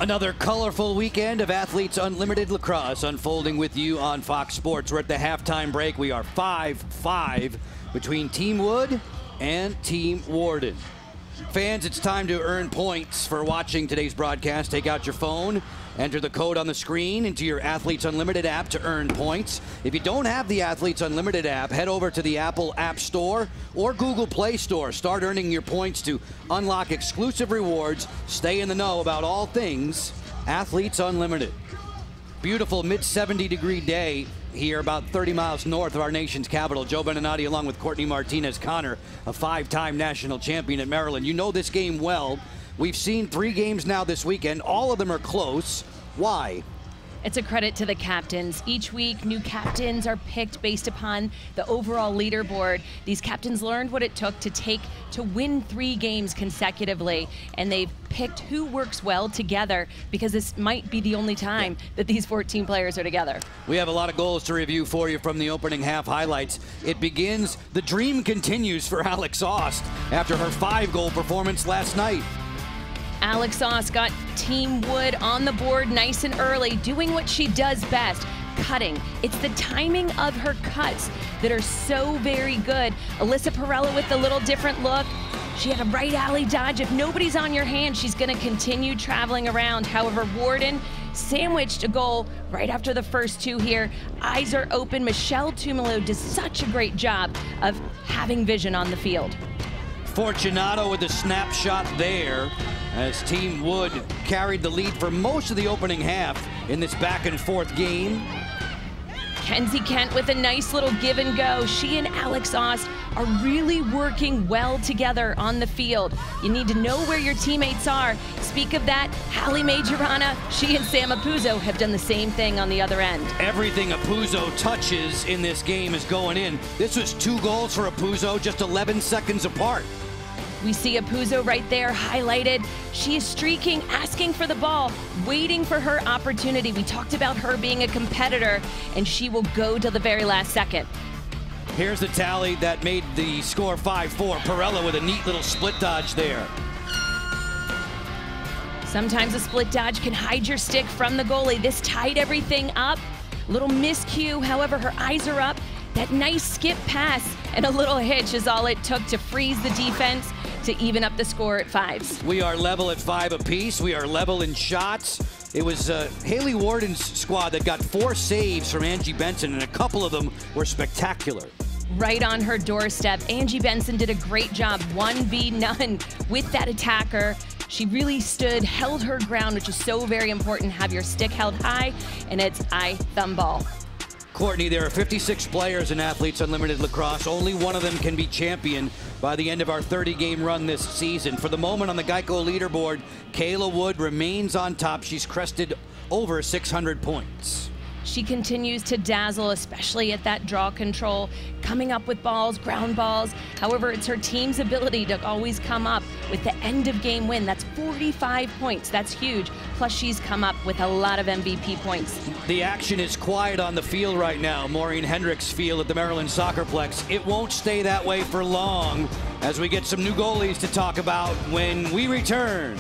Another colorful weekend of Athletes Unlimited Lacrosse unfolding with you on Fox Sports. We're at the halftime break. We are 5-5 between Team Wood and Team Warden. Fans, it's time to earn points for watching today's broadcast. Take out your phone, enter the code on the screen into your Athletes Unlimited app to earn points. If you don't have the Athletes Unlimited app, head over to the Apple App Store or Google Play Store. Start earning your points to unlock exclusive rewards. Stay in the know about all things Athletes Unlimited. Beautiful mid-70-degree day here about 30 miles north of our nation's capital. Joe Beninati along with Courtney Martinez-Connor, a 5-time national champion at Maryland. You know this game well. We've seen 3 games now this weekend. All of them are close. Why? It's a credit to the captains. Each week, new captains are picked based upon the overall leaderboard. These captains learned what it took to win 3 games consecutively, and they've picked who works well together, because this might be the only time that these 14 players are together. We have a lot of goals to review for you from the opening half highlights. It begins, the dream continues for Alex Ost after her 5-goal performance last night. Alex Ost got Team Wood on the board nice and early, doing what she does best, cutting. It's the timing of her cuts that are so very good. Alyssa Perella with the little different look. She had a right alley dodge. If nobody's on your hand, she's going to continue traveling around. However, Warden sandwiched a goal right after the first 2 here. Eyes are open. Michelle Tumalo does such a great job of having vision on the field. Fortunato with a snapshot there as Team Wood carried the lead for most of the opening half in this back and forth game. Kenzie Kent with a nice little give and go. She and Alex Ost are really working well together on the field. You need to know where your teammates are. Speak of that, Hallie Majorana, she and Sam Apuzzo have done the same thing on the other end. Everything Apuzzo touches in this game is going in. This was 2 goals for Apuzzo, just 11 seconds apart. We see Apuzzo right there highlighted. She is streaking, asking for the ball, waiting for her opportunity. We talked about her being a competitor, and she will go to the very last second. Here's the tally that made the score 5-4. Perella with a neat little split dodge there. Sometimes a split dodge can hide your stick from the goalie. This tied everything up. Little miscue, however, her eyes are up. That nice skip pass and a little hitch is all it took to freeze the defense to even up the score at 5. We are level at 5 apiece. We are level in shots. It was Haley Warden's squad that got 4 saves from Angie Benson, and a couple of them were spectacular. Right on her doorstep. Angie Benson did a great job, 1v-none with that attacker. She really stood, held her ground, which is so very important. Have your stick held high, and it's thumb ball. Courtney, there are 56 players in Athletes Unlimited Lacrosse. Only one of them can be champion by the end of our 30-game run this season. For the moment on the Geico leaderboard, Kayla Wood remains on top. She's crested over 600 points. She continues to dazzle, especially at that draw control, coming up with balls, ground balls. However, it's her team's ability to always come up with the end-of-game win. That's 45 points. That's huge. Plus, she's come up with a lot of MVP points. The action is quiet on the field right now. Maureen Hendricks Field at the Maryland Soccerplex. It won't stay that way for long as we get some new goalies to talk about when we return.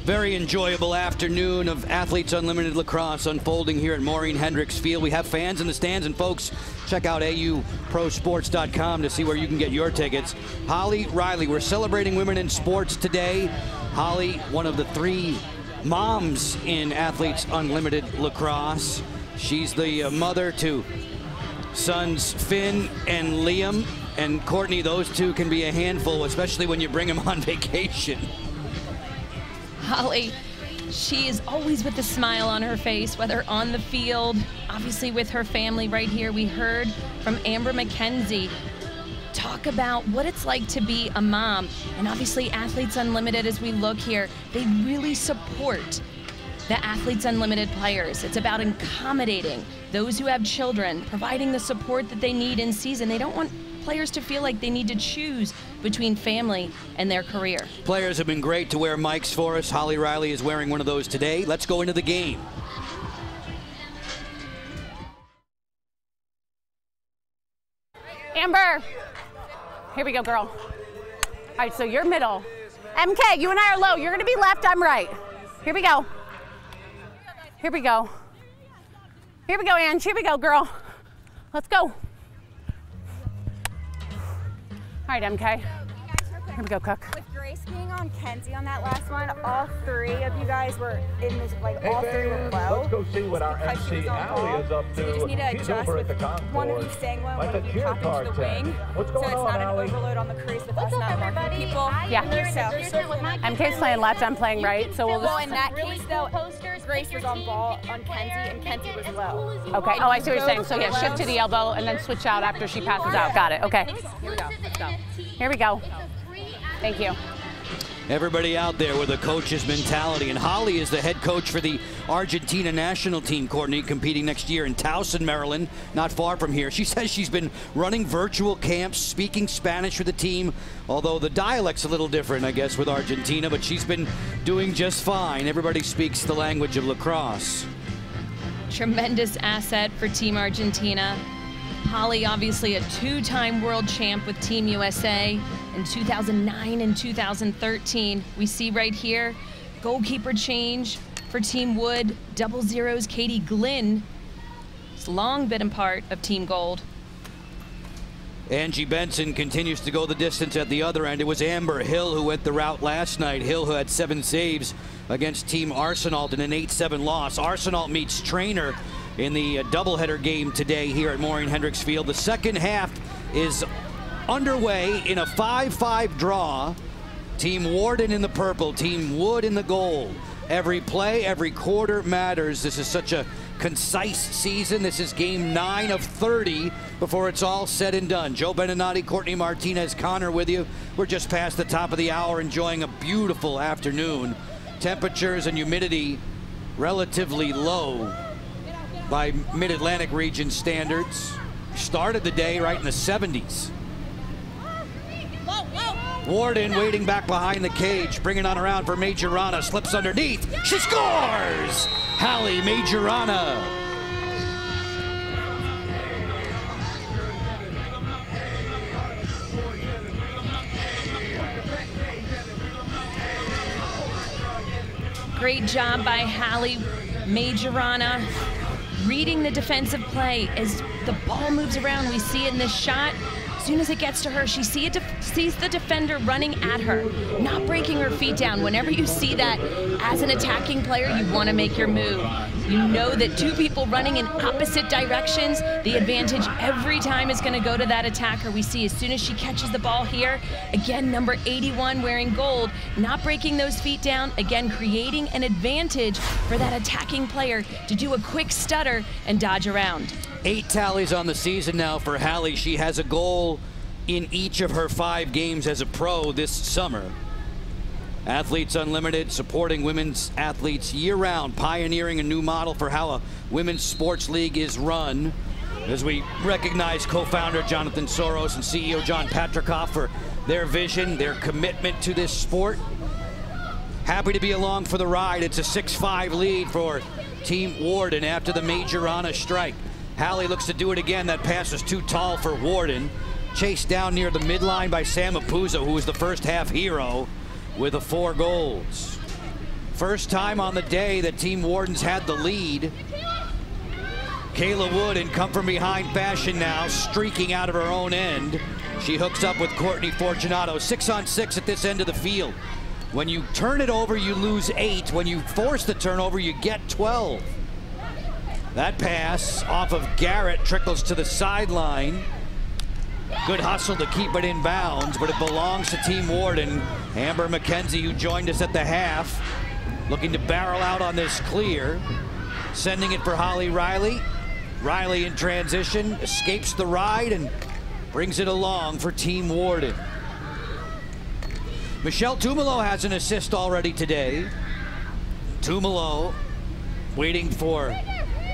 Very enjoyable afternoon of Athletes Unlimited Lacrosse unfolding here at Maureen Hendricks Field. We have fans in the stands, and folks, check out auprosports.com to see where you can get your tickets. Holly Riley, we're celebrating women in sports today. Holly, one of the 3 moms in Athletes Unlimited Lacrosse. She's the mother to sons Finn and Liam. And Courtney, those 2 can be a handful, especially when you bring them on vacation. Holly, she is always with a smile on her face, whether on the field, obviously with her family right here. We heard from Amber McKenzie talk about what it's like to be a mom. And obviously Athletes Unlimited, as we look here, they really support the Athletes Unlimited players. It's about accommodating those who have children, providing the support that they need in season. They don't want players to feel like they need to choose between family and their career. Players have been great to wear mics for us. Holly Riley is wearing one of those today. Let's go into the game. Amber, here we go, girl. All right, so you're middle. MK, you and I are low. You're gonna be left, I'm right. Here we go. Here we go. Here we go, Ange. Here we go, girl. Let's go. All right, MK. Here we go, Cook. With Grace being on Kenzie on that last one, all three of you guys were in this, like, all three were low. Let's go see what our MC Allie is up to. So you just need to adjust with one of you staying low, one of you popping to the wing. What's going on, so it's not Allie? an overload on the crease with us not marking people. Yeah. MK's playing left, I'm playing right, so we'll just... Well, in that case, though, Grace was on ball on Kenzie, and Kenzie was low. Okay, oh, I see what you're saying. So yeah, shift to the elbow and then switch out after she passes out. Got it, okay. Here we go, let's go. Here we go. Thank you. Everybody out there with a coach's mentality. And Holly is the head coach for the Argentina national team, Courtney, competing next year in Towson, Maryland, not far from here. She says she's been running virtual camps, speaking Spanish with the team, although the dialect's a little different, I guess, with Argentina, but she's been doing just fine. Everybody speaks the language of lacrosse. Tremendous asset for Team Argentina. Holly, obviously a two-time world champ with Team USA in 2009 and 2013. We see right here, goalkeeper change for Team Wood, 00's Katie Glynn. It's long been a part of Team Gold. Angie Benson continues to go the distance at the other end. It was Amber Hill who went the route last night. Hill, who had 7 saves against Team Arsenal in an 8-7 loss. Arsenal meets Trainer in the doubleheader game today here at Maureen Hendricks Field. The second half is underway in a 5-5 draw. Team Warden in the purple, Team Wood in the gold. Every play, every quarter matters. This is such a concise season. This is game 9 of 30 before it's all said and done. Joe Beninati, Courtney Martinez, Connor with you. We're just past the top of the hour, enjoying a beautiful afternoon. Temperatures and humidity relatively low by Mid-Atlantic region standards. Started the day right in the 70s. Warden waiting back behind the cage, bringing on around for Majorana, slips underneath, she scores! Hallie Majorana. Great job by Hallie Majorana, reading the defensive play. As the ball moves around, we see it in this shot. As soon as it gets to her, she sees the defender running at her, not breaking her feet down. Whenever you see that as an attacking player, you want to make your move. You know that two people running in opposite directions, the advantage every time is going to go to that attacker. We see as soon as she catches the ball here, again, number 81 wearing gold, not breaking those feet down, again, creating an advantage for that attacking player to do a quick stutter and dodge around. 8 tallies on the season now for Hallie. She has a goal in each of her 5 games as a pro this summer. Athletes Unlimited, supporting women's athletes year-round, pioneering a new model for how a women's sports league is run. As we recognize co-founder Jonathan Soros and CEO John Patrikoff for their vision, their commitment to this sport. Happy to be along for the ride. It's a 6-5 lead for Team Warden after the Majorana strike. Hallie looks to do it again. That pass is too tall for Warden. Chased down near the midline by Sam Apuzzo, who was the first half hero with the 4 goals. First time on the day that Team Wardens had the lead. Kayla Wood in come from behind fashion now, streaking out of her own end. She hooks up with Courtney Fortunato. 6-on-6 at this end of the field. When you turn it over, you lose 8. When you force the turnover, you get 12. That pass off of Garrett trickles to the sideline. Good hustle to keep it in bounds, but it belongs to Team Warden. Amber McKenzie, who joined us at the half, looking to barrel out on this clear. Sending it for Holly Riley. Riley in transition, escapes the ride and brings it along for Team Warden. Michelle Tumalo has an assist already today. Tumalo waiting for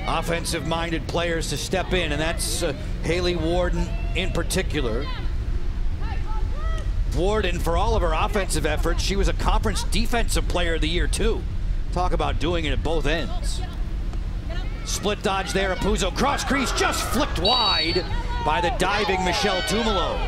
offensive-minded players to step in, and that's Haley Warden in particular. Warden, for all of her offensive efforts, she was a conference defensive player of the year too. Talk about doing it at both ends. Split dodge there, Apuzzo cross crease, just flicked wide by the diving Michelle Tumalo.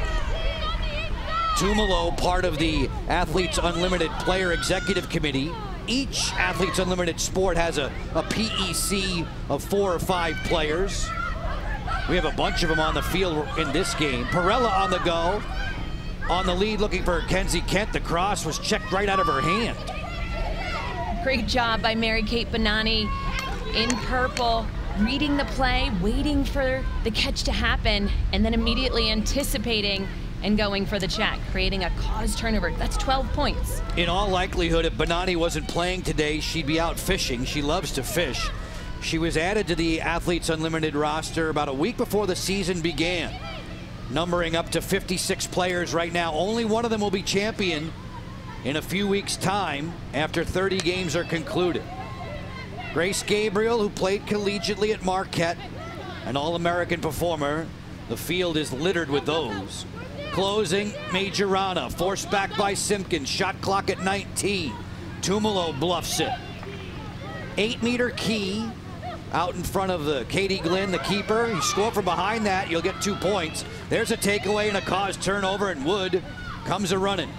Tumalo, part of the Athletes Unlimited Player Executive Committee. Each Athletes Unlimited sport has a PEC of 4 or 5 players. We have a bunch of them on the field in this game. Perella on the go. On the lead, looking for Kenzie Kent. The cross was checked right out of her hand. Great job by Mary-Kate Bonani in purple, reading the play, waiting for the catch to happen, and then immediately anticipating and going for the check, creating a cause turnover. That's 12 points. In all likelihood, if Bonani wasn't playing today, she'd be out fishing. She loves to fish. She was added to the Athletes Unlimited roster about a week before the season began, numbering up to 56 players right now. Only one of them will be champion in a few weeks' time after 30 games are concluded. Grace Gabriel, who played collegiately at Marquette, an All-American performer. The field is littered with those. Closing, Majorana, forced back by Simpkins, shot clock at 19. Tumalo bluffs it. 8-meter key out in front of the Katie Glynn, the keeper. You score from behind that, you'll get 2 points. There's a takeaway and a cause turnover, and Wood comes a running.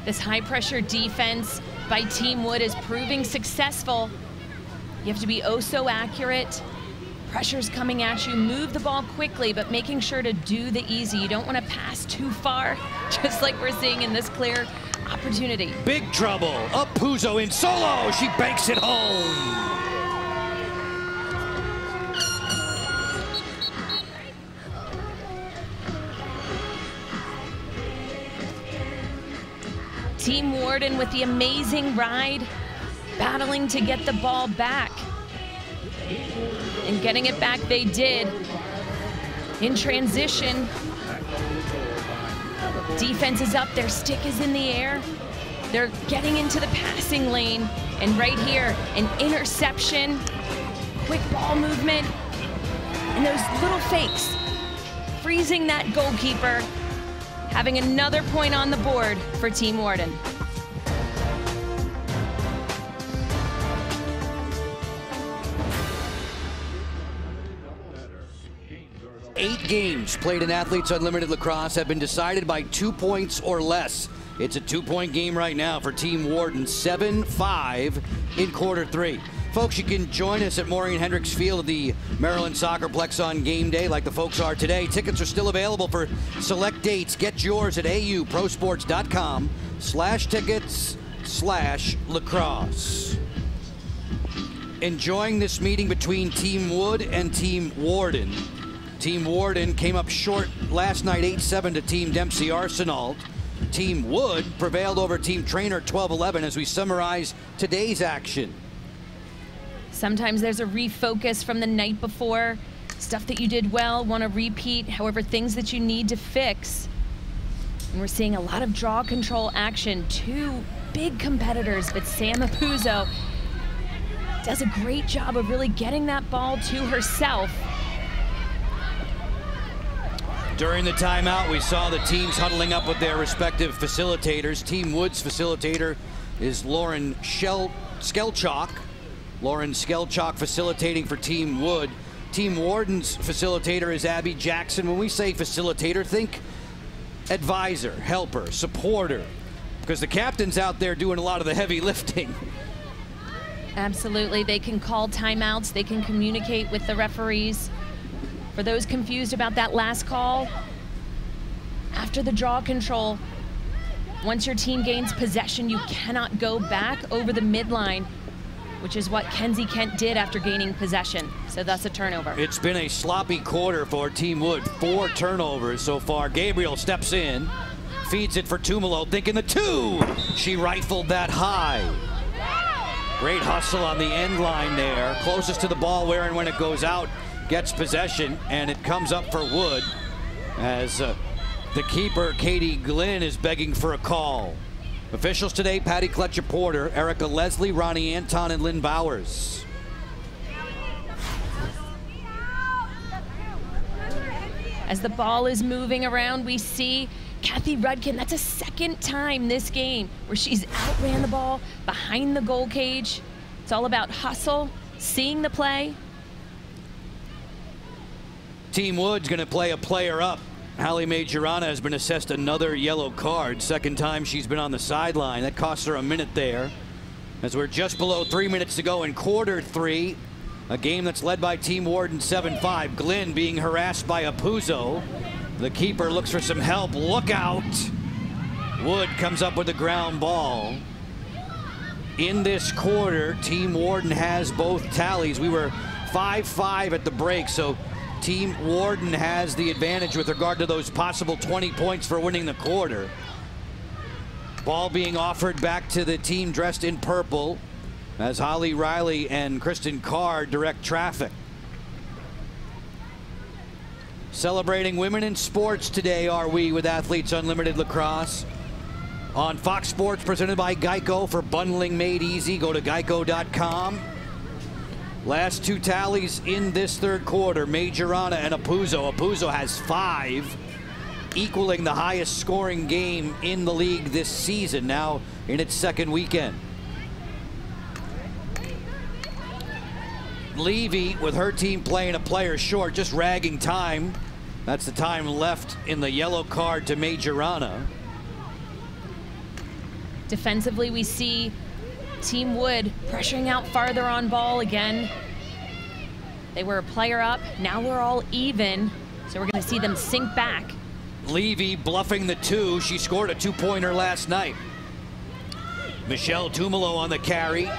This high-pressure defense by Team Wood is proving successful. You have to be oh so accurate. Pressure's coming at you. Move the ball quickly, but making sure to do the easy. You don't want to pass too far, just like we're seeing in this clear opportunity. Big trouble. Apuzzo in solo. She banks it home. Team Warden with the amazing ride, battling to get the ball back. And getting it back they did. In transition, defense is up, their stick is in the air. They're getting into the passing lane. And right here, an interception, quick ball movement, and those little fakes, freezing that goalkeeper, having another point on the board for Team Warden. Eight games played in Athletes Unlimited Lacrosse have been decided by 2 points or less. It's a 2-point game right now for Team Warden, 7-5 in quarter 3. Folks, you can join us at Maureen Hendricks Field at the Maryland Soccerplex on game day like the folks are today. Tickets are still available for select dates. Get yours at auprosports.com/tickets/lacrosse. Enjoying this meeting between Team Wood and Team Warden. Team Warden came up short last night, 8-7 to Team Dempsey Arsenal. Team Wood prevailed over Team Trainer 12-11 as we summarize today's action. Sometimes there's a refocus from the night before. Stuff that you did well, want to repeat, however, things that you need to fix. And we're seeing a lot of draw control action. 2 big competitors, but Sam Apuzzo does a great job of really getting that ball to herself. During the timeout, we saw the teams huddling up with their respective facilitators. Team Wood's facilitator is Lauren Skelchak. Lauren Skelchak facilitating for Team Wood. Team Warden's facilitator is Abby Jackson. When we say facilitator, think advisor, helper, supporter, because the captain's out there doing a lot of the heavy lifting. Absolutely, they can call timeouts, they can communicate with the referees. For those confused about that last call, after the draw control, once your team gains possession, you cannot go back over the midline, which is what Kenzie Kent did after gaining possession, so thus a turnover. It's been a sloppy quarter for Team Wood. 4 turnovers so far. Gabriel steps in, feeds it for Tumalo, thinking the 2. She rifled that high. Great hustle on the end line there. Closest to the ball where and when it goes out. Gets possession, and it comes up for Wood as the keeper, Katie Glynn, is begging for a call. Officials today, Patty Kletcher-Porter, Erica Leslie, Ronnie Anton, and Lynn Bowers. As the ball is moving around, we see Kathy Rudkin. That's a second time this game where she's outran the ball behind the goal cage. It's all about hustle, seeing the play. Team Wood's going to play a player up. Hallie Majorana has been assessed another yellow card. Second time she's been on the sideline. That cost her a minute there. As we're just below 3 minutes to go in quarter 3. A game that's led by Team Warden 7-5. Glynn being harassed by Apuzzo. The keeper looks for some help. Look out. Wood comes up with the ground ball. In this quarter, Team Warden has both tallies. We were 5-5 at the break, so Team Warden has the advantage with regard to those possible 20 points for winning the quarter. Ball being offered back to the team dressed in purple as Holly Riley and Kristen Carr direct traffic. Celebrating women in sports today are we with Athletes Unlimited Lacrosse. On Fox Sports, presented by Geico. For bundling made easy, go to geico.com. Last two tallies in this third quarter, Majorana and Apuzzo. Apuzzo has 5, equaling the highest scoring game in the league this season, now in its second weekend. Levy, with her team playing a player short, just ragging time. That's the time left in the yellow card to Majorana. Defensively, we see Team Wood pressuring out farther on ball again. They were a player up, now we're all even, so we're gonna see them sink back. Levy bluffing the 2. She scored a 2-pointer last night. Michelle Tumalo on the carry.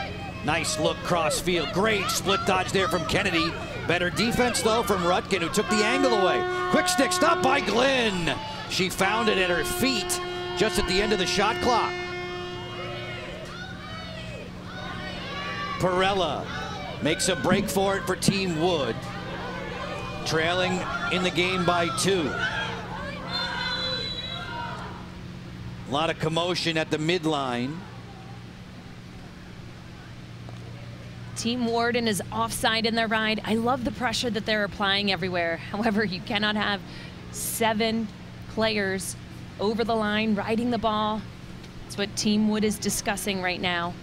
Nice look cross field. Great split dodge there from Kennedy. Better defense though from Rudkin, who took the angle away. Quick stick stop by Glynn. She found it at her feet just at the end of the shot clock. Perella makes a break for it for Team Wood. Trailing in the game by 2. A lot of commotion at the midline. Team Warden is offside in their ride. I love the pressure that they're applying everywhere. However, you cannot have 7 players over the line riding the ball. That's what Team Wood is discussing right now.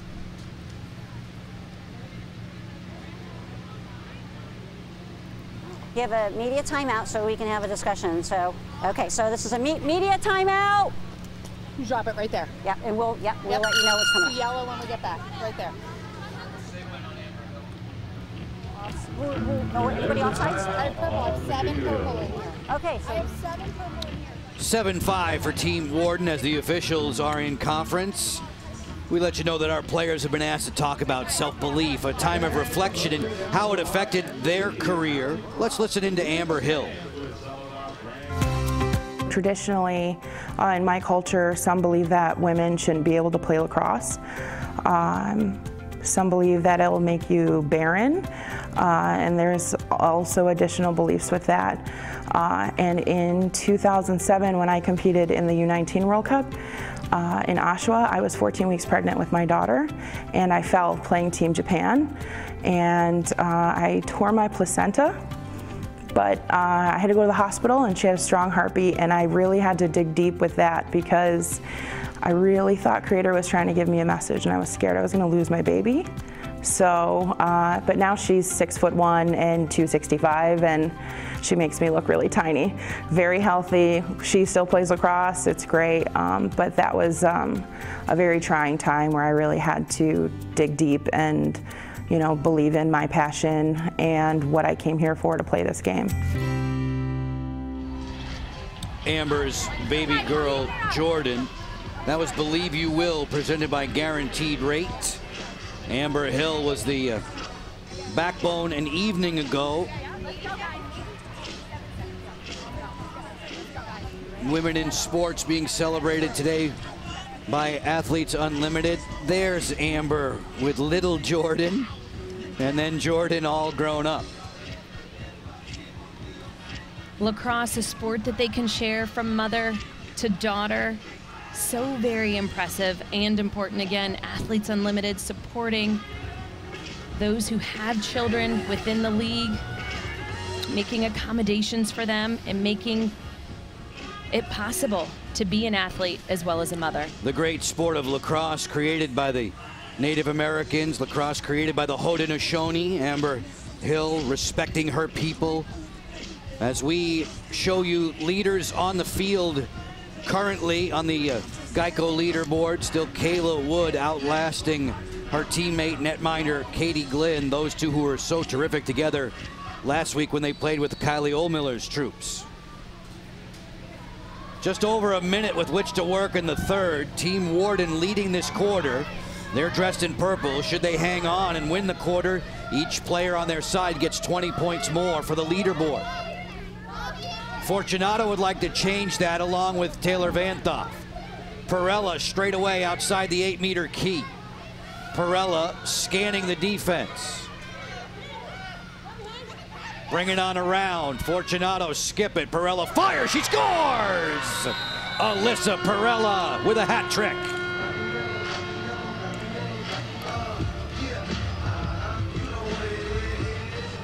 Give a media timeout so we can have a discussion. So, okay, so this is a media timeout. You drop it right there. Yeah, and we'll let you know what's coming. The yellow when we get back, right there. Anybody offside? I have purple. I have 7 purple in here. Okay, so I have 7 purple in here. 7-5 for Team Warden as the officials are in conference. We let you know that our players have been asked to talk about self-belief, a time of reflection, and how it affected their career. Let's listen into Amber Hill. Traditionally, in my culture, some believe that women shouldn't be able to play lacrosse. Some believe that it will make you barren, and there's also additional beliefs with that. And in 2007, when I competed in the U19 World Cup in Oshawa, I was 14 weeks pregnant with my daughter, and I fell playing Team Japan, and I tore my placenta. But I had to go to the hospital, and she had a strong heartbeat, and I really had to dig deep with that because I really thought Creator was trying to give me a message, and I was scared I was going to lose my baby. So, but now she's 6'1" and 265, and she makes me look really tiny. Very healthy. She still plays lacrosse. It's great. But that was a very trying time where I really had to dig deep and, you know, believe in my passion and what I came here for, to play this game. Amber's baby girl, Jordan. That was Believe You Will, presented by Guaranteed Rate. Amber Hill was the backbone an evening ago. Women in sports being celebrated today by Athletes Unlimited. There's Amber with little Jordan, and then Jordan all grown up. Lacrosse, a sport that they can share from mother to daughter. So very impressive and important. Again, Athletes Unlimited supporting those who have children within the league. making accommodations for them and making it possible to be an athlete as well as a mother. The great sport of lacrosse created by the Native Americans, lacrosse created by the Haudenosaunee, Amber Hill respecting her people. As we show you leaders on the field currently on the Geico leaderboard, still Kayla Wood outlasting her teammate netminder Katie Glynn, those two who were so terrific together last week when they played with Kylie Ohlmiller's troops. Just over a minute with which to work in the third. Team Warden leading this quarter. They're dressed in purple. Should they hang on and win the quarter, each player on their side gets 20 points more for the leaderboard. Fortunato would like to change that along with Taylor Vanthoff. Perella straight away outside the 8-meter key. Perella scanning the defense. Bring it on around. Fortunato skip it. Perella fires. She scores! Alyssa Perella with a hat trick.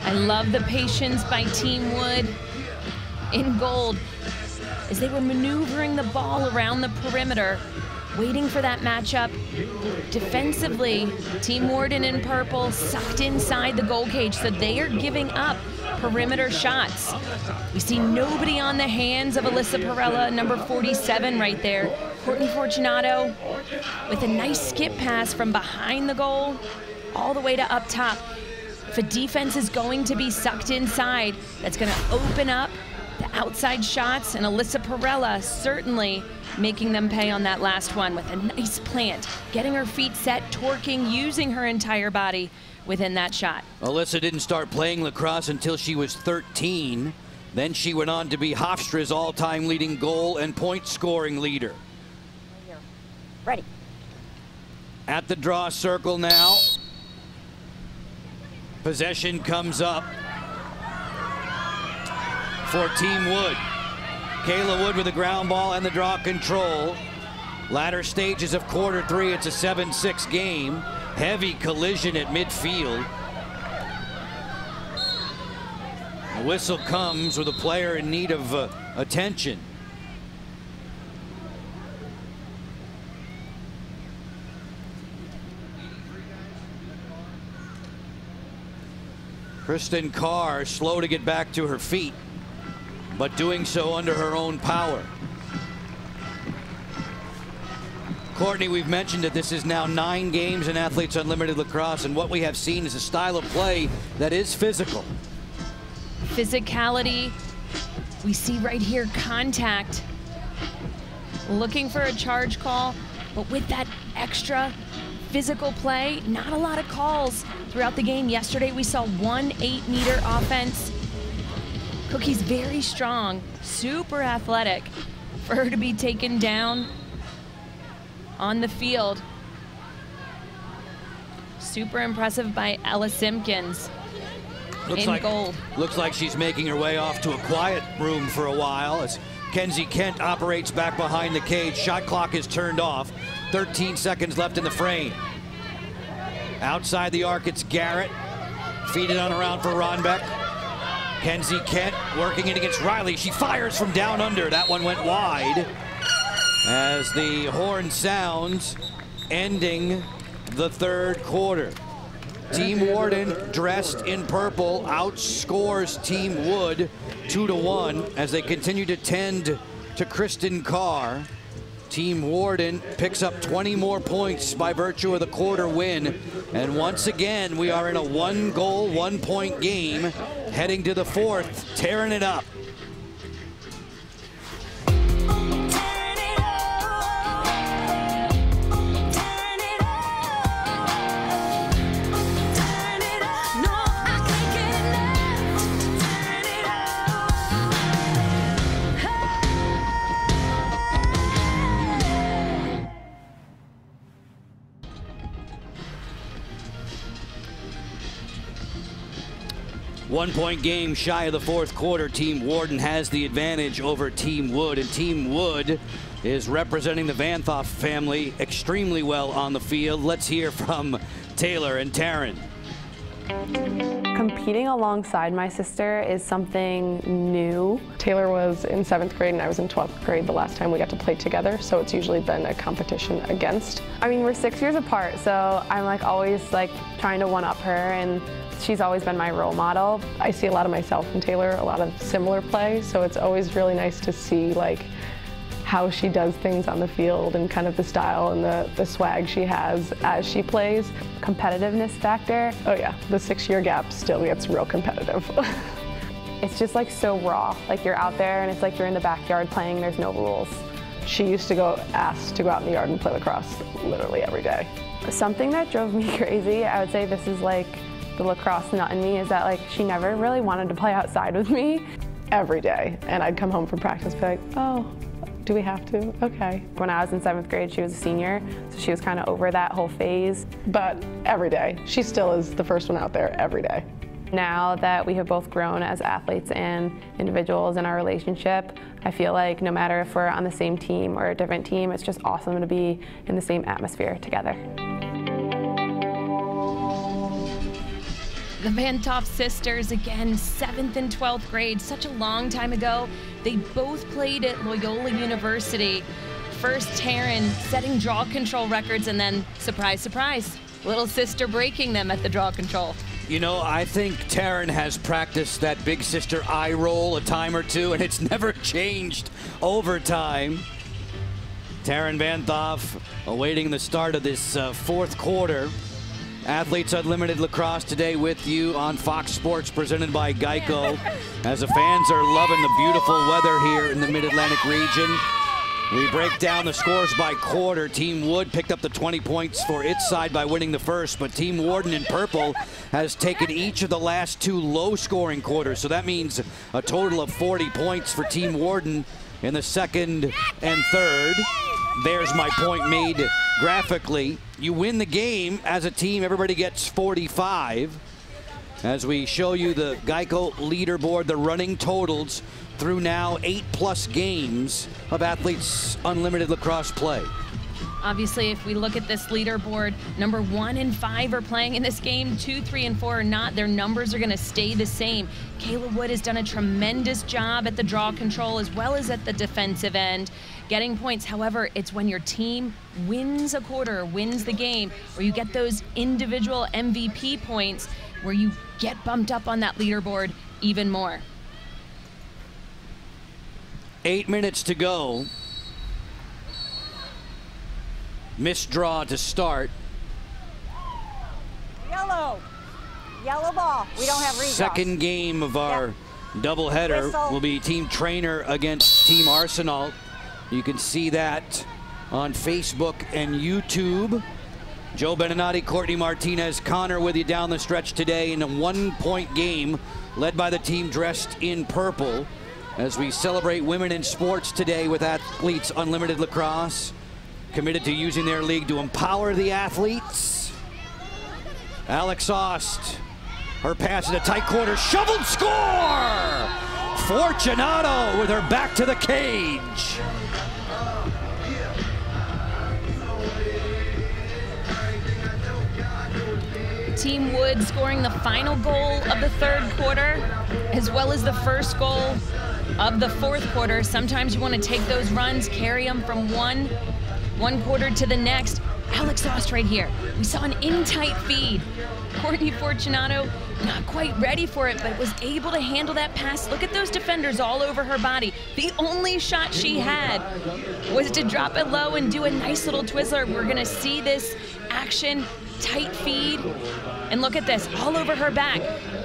I love the patience by Team Wood in gold as they were maneuvering the ball around the perimeter, waiting for that matchup. Defensively, Team Warden in purple sucked inside the goal cage, so they are giving up perimeter shots. We see nobody on the hands of Alyssa Perella, number 47 right there. Courtney Fortunato with a nice skip pass from behind the goal all the way to up top. If a defense is going to be sucked inside, that's going to open up the outside shots, and Alyssa Perella certainly making them pay on that last one with a nice plant, getting her feet set, torquing, using her entire body within that shot. Alyssa didn't start playing lacrosse until she was 13. Then she went on to be Hofstra's all-time leading goal and point scoring leader. Ready. At the draw circle now. Possession comes up for Team Wood. Kayla Wood with the ground ball and the draw control. Latter stages of quarter three, it's a 7-6 game. Heavy collision at midfield. The whistle comes with a player in need of attention. Kristen Carr slow to get back to her feet, but doing so under her own power. Courtney, we've mentioned that this is now 9 games in Athletes Unlimited Lacrosse, and what we have seen is a style of play that is physical. Physicality. We see right here contact. Looking for a charge call, but with that extra physical play, not a lot of calls throughout the game. Yesterday we saw 1 8-meter offense. Cookie's very strong, super athletic. For her to be taken down on the field, super impressive by Ella Simpkins in gold. Looks like she's making her way off to a quiet room for a while as Kenzie Kent operates back behind the cage. Shot clock is turned off. 13 seconds left in the frame. Outside the arc, it's Garrett. Feed it on around for Ronbeck. Kenzie Kent working it against Riley. She fires from down under. That one went wide as the horn sounds, ending the third quarter. Team Warden, dressed in purple, outscores Team Wood 2-1 as they continue to tend to Kristen Carr. Team Warden picks up 20 more points by virtue of the quarter win. And once again, we are in a 1-goal, 1-point game, heading to the fourth, tearing it up. One-point game shy of the fourth quarter. Team Warden has the advantage over Team Wood, and Team Wood is representing the Vanthoff family extremely well on the field. Let's hear from Taylor and Taryn. Competing alongside my sister is something new. Taylor was in 7th grade and I was in 12th grade the last time we got to play together, so it's usually been a competition against. I mean, we're 6 years apart, so I'm always trying to one-up her, and she's always been my role model. I see a lot of myself in Taylor, a lot of similar play, so it's always really nice to see how she does things on the field and kind of the style and the swag she has as she plays. Competitiveness factor. Oh yeah, the 6-year gap still gets real competitive. It's just so raw. You're out there and it's you're in the backyard playing, there's no rules. She used to ask to go out in the yard and play lacrosse literally every day. Something that drove me crazy, I would say this is the lacrosse nut in me, is that she never really wanted to play outside with me. Every day, and I'd come home from practice and be oh, do we have to? Okay. When I was in 7th grade, she was a senior, so she was kind of over that whole phase. But every day, she still is the first one out there every day. Now that we have both grown as athletes and individuals in our relationship, I feel no matter if we're on the same team or a different team, it's just awesome to be in the same atmosphere together. The Van Toff sisters, again, 7th and 12th grade, such a long time ago. They both played at Loyola University. First Taryn setting draw control records, and then, surprise, surprise, little sister breaking them at the draw control. You know, I think Taryn has practiced that big sister eye roll a time or two, and it's never changed over time. Taryn Van Toff awaiting the start of this fourth quarter. Athletes Unlimited Lacrosse today with you on Fox Sports, presented by Geico. As the fans are loving the beautiful weather here in the Mid-Atlantic region. We break down the scores by quarter. Team Wood picked up the 20 points for its side by winning the first, but Team Warden in purple has taken each of the last 2 low-scoring quarters. So that means a total of 40 points for Team Warden in the second and third. There's my point made graphically. You win the game as a team, everybody gets 45. As we show you the Geico leaderboard, the running totals through now 8+ games of Athletes Unlimited Lacrosse play. Obviously, if we look at this leaderboard, number 1 and 5 are playing in this game. 2, 3, and 4 are not. Their numbers are going to stay the same. Kayla Wood has done a tremendous job at the draw control as well as at the defensive end, getting points. However, it's when your team wins a quarter, wins the game, or you get those individual MVP points where you get bumped up on that leaderboard even more. 8 minutes to go. Missed draw to start. Yellow. Yellow ball. We don't have redraws. Second game of our doubleheader will be Team Trainer against Team Arsenal. You can see that on Facebook and YouTube. Joe Beninati, Courtney Martinez, Connor with you down the stretch today in a 1-point game led by the team dressed in purple as we celebrate women in sports today with Athletes Unlimited Lacrosse, committed to using their league to empower the athletes. Alex Ost, her pass in a tight corner, shoveled, score! Fortunato with her back to the cage. Team Wood scoring the final goal of the third quarter, as well as the first goal of the fourth quarter. Sometimes you want to take those runs, carry them from one quarter to the next. Alex Ost right here. We saw an in-tight feed. Courtney Fortunato not quite ready for it, but was able to handle that pass. Look at those defenders all over her body. The only shot she had was to drop it low and do a nice little Twizzler. We're gonna see this action, tight feed, and look at this, all over her back.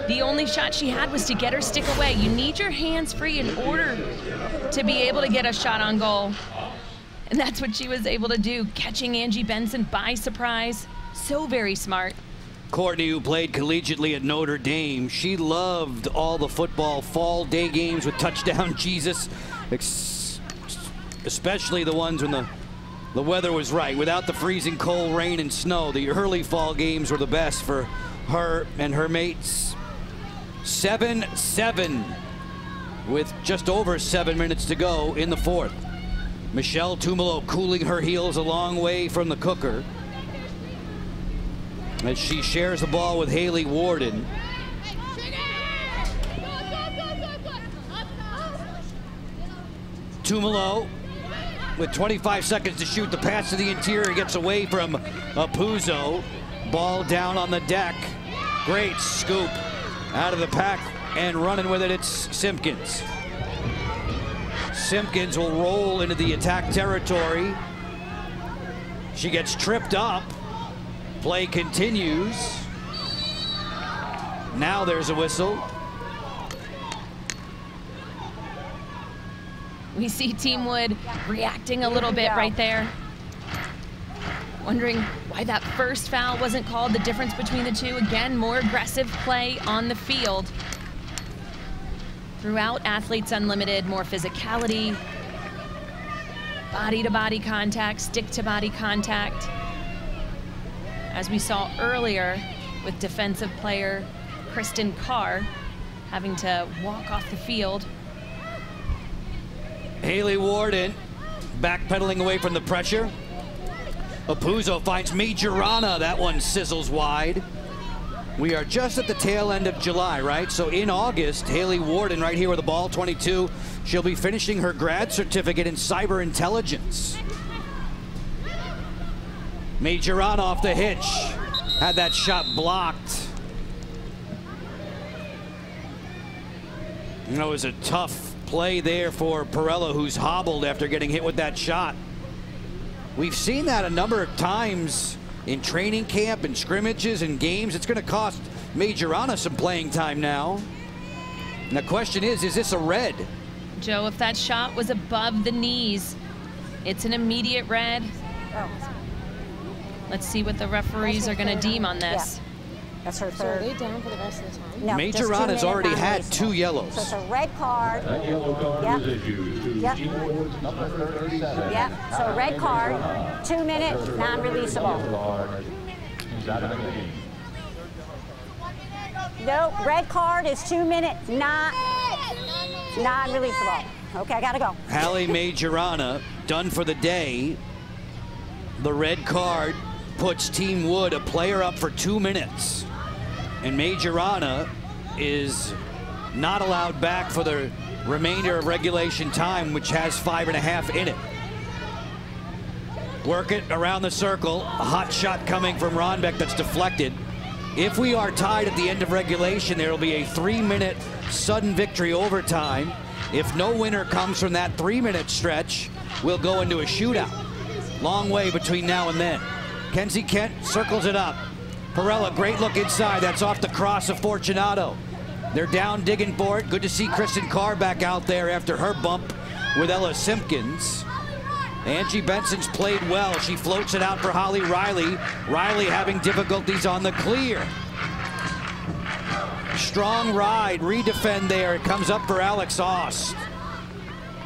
The only shot she had was to get her stick away. You need your hands free in order to be able to get a shot on goal. And that's what she was able to do, catching Angie Benson by surprise. So very smart. Courtney, who played collegiately at Notre Dame, she loved all the football fall day games with Touchdown Jesus, especially the ones when the weather was right. Without the freezing cold rain and snow, the early fall games were the best for her and her mates. 7-7 with just over 7 minutes to go in the fourth. Michelle Tumalo cooling her heels a long way from the cooker. as she shares the ball with Haley Warden. Tumalo with 25 seconds to shoot. The pass to the interior gets away from Apuzzo. Ball down on the deck. Great scoop out of the pack, and running with it, it's Simpkins. Simpkins will roll into the attack territory. She gets tripped up. Play continues. Now there's a whistle. We see Team Wood reacting a little bit right there. Wondering why that first foul wasn't called. The difference between the two, again, more aggressive play on the field. Throughout Athletes Unlimited, more physicality, body-to-body contact, stick-to-body contact. As we saw earlier with defensive player Kristen Carr having to walk off the field. Haley Warden backpedaling away from the pressure. Apuzzo finds Majorana. That one sizzles wide. We are just at the tail end of July, right? So in August, Haley Warden right here with the ball, 22. She'll be finishing her grad certificate in cyber intelligence. Majorana off the hitch. Had that shot blocked. You know, it was a tough play there for Perella, who's hobbled after getting hit with that shot. We've seen that a number of times in training camp and scrimmages and games. It's going to cost Majorana some playing time now. And the question is this a red? Joe, if that shot was above the knees, it's an immediate red. Let's see what the referees are going to deem on this. Yeah. That's her third. So are they down for the rest of the time? No, Majorana's already had 2 yellows. So it's a red card. That yellow card is issued to Team Wood's number 37. Yep, so a red card, 2 minutes, non-releasable. He's out of the game. No, red card is 2 minutes, non-releasable. Okay, I gotta go. Hallie Majorana done for the day. The red card puts Team Wood a player up for 2 minutes. And Majorana is not allowed back for the remainder of regulation time, which has 5.5 in it. Work it around the circle. A hot shot coming from Ronbeck that's deflected. If we are tied at the end of regulation, there will be a 3-minute sudden victory overtime. If no winner comes from that 3-minute stretch, we'll go into a shootout. Long way between now and then. Kenzie Kent circles it up. Perella, great look inside. That's off the cross of Fortunato. They're down digging for it. Good to see Kristen Carr back out there after her bump with Ella Simpkins. Angie Benson's played well. She floats it out for Holly Riley. Riley having difficulties on the clear. Strong ride, redefend there. It comes up for Alex Ost.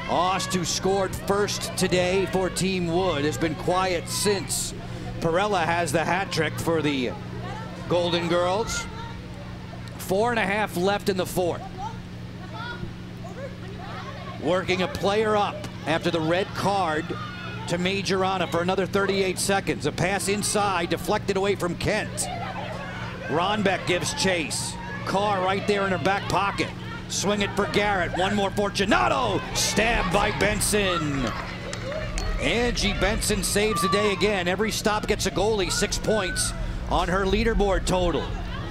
Ost, who scored first today for Team Wood, has been quiet since. Perella has the hat trick for the Golden Girls. 4.5 left in the fourth. Working a player up after the red card to Majorana for another 38 seconds. A pass inside, deflected away from Kent. Ronbeck gives chase. Carr right there in her back pocket. Swing it for Garrett. One more Fortunato. Stabbed by Benson. Angie Benson saves the day again. Every stop gets a goalie. 6 points on her leaderboard total.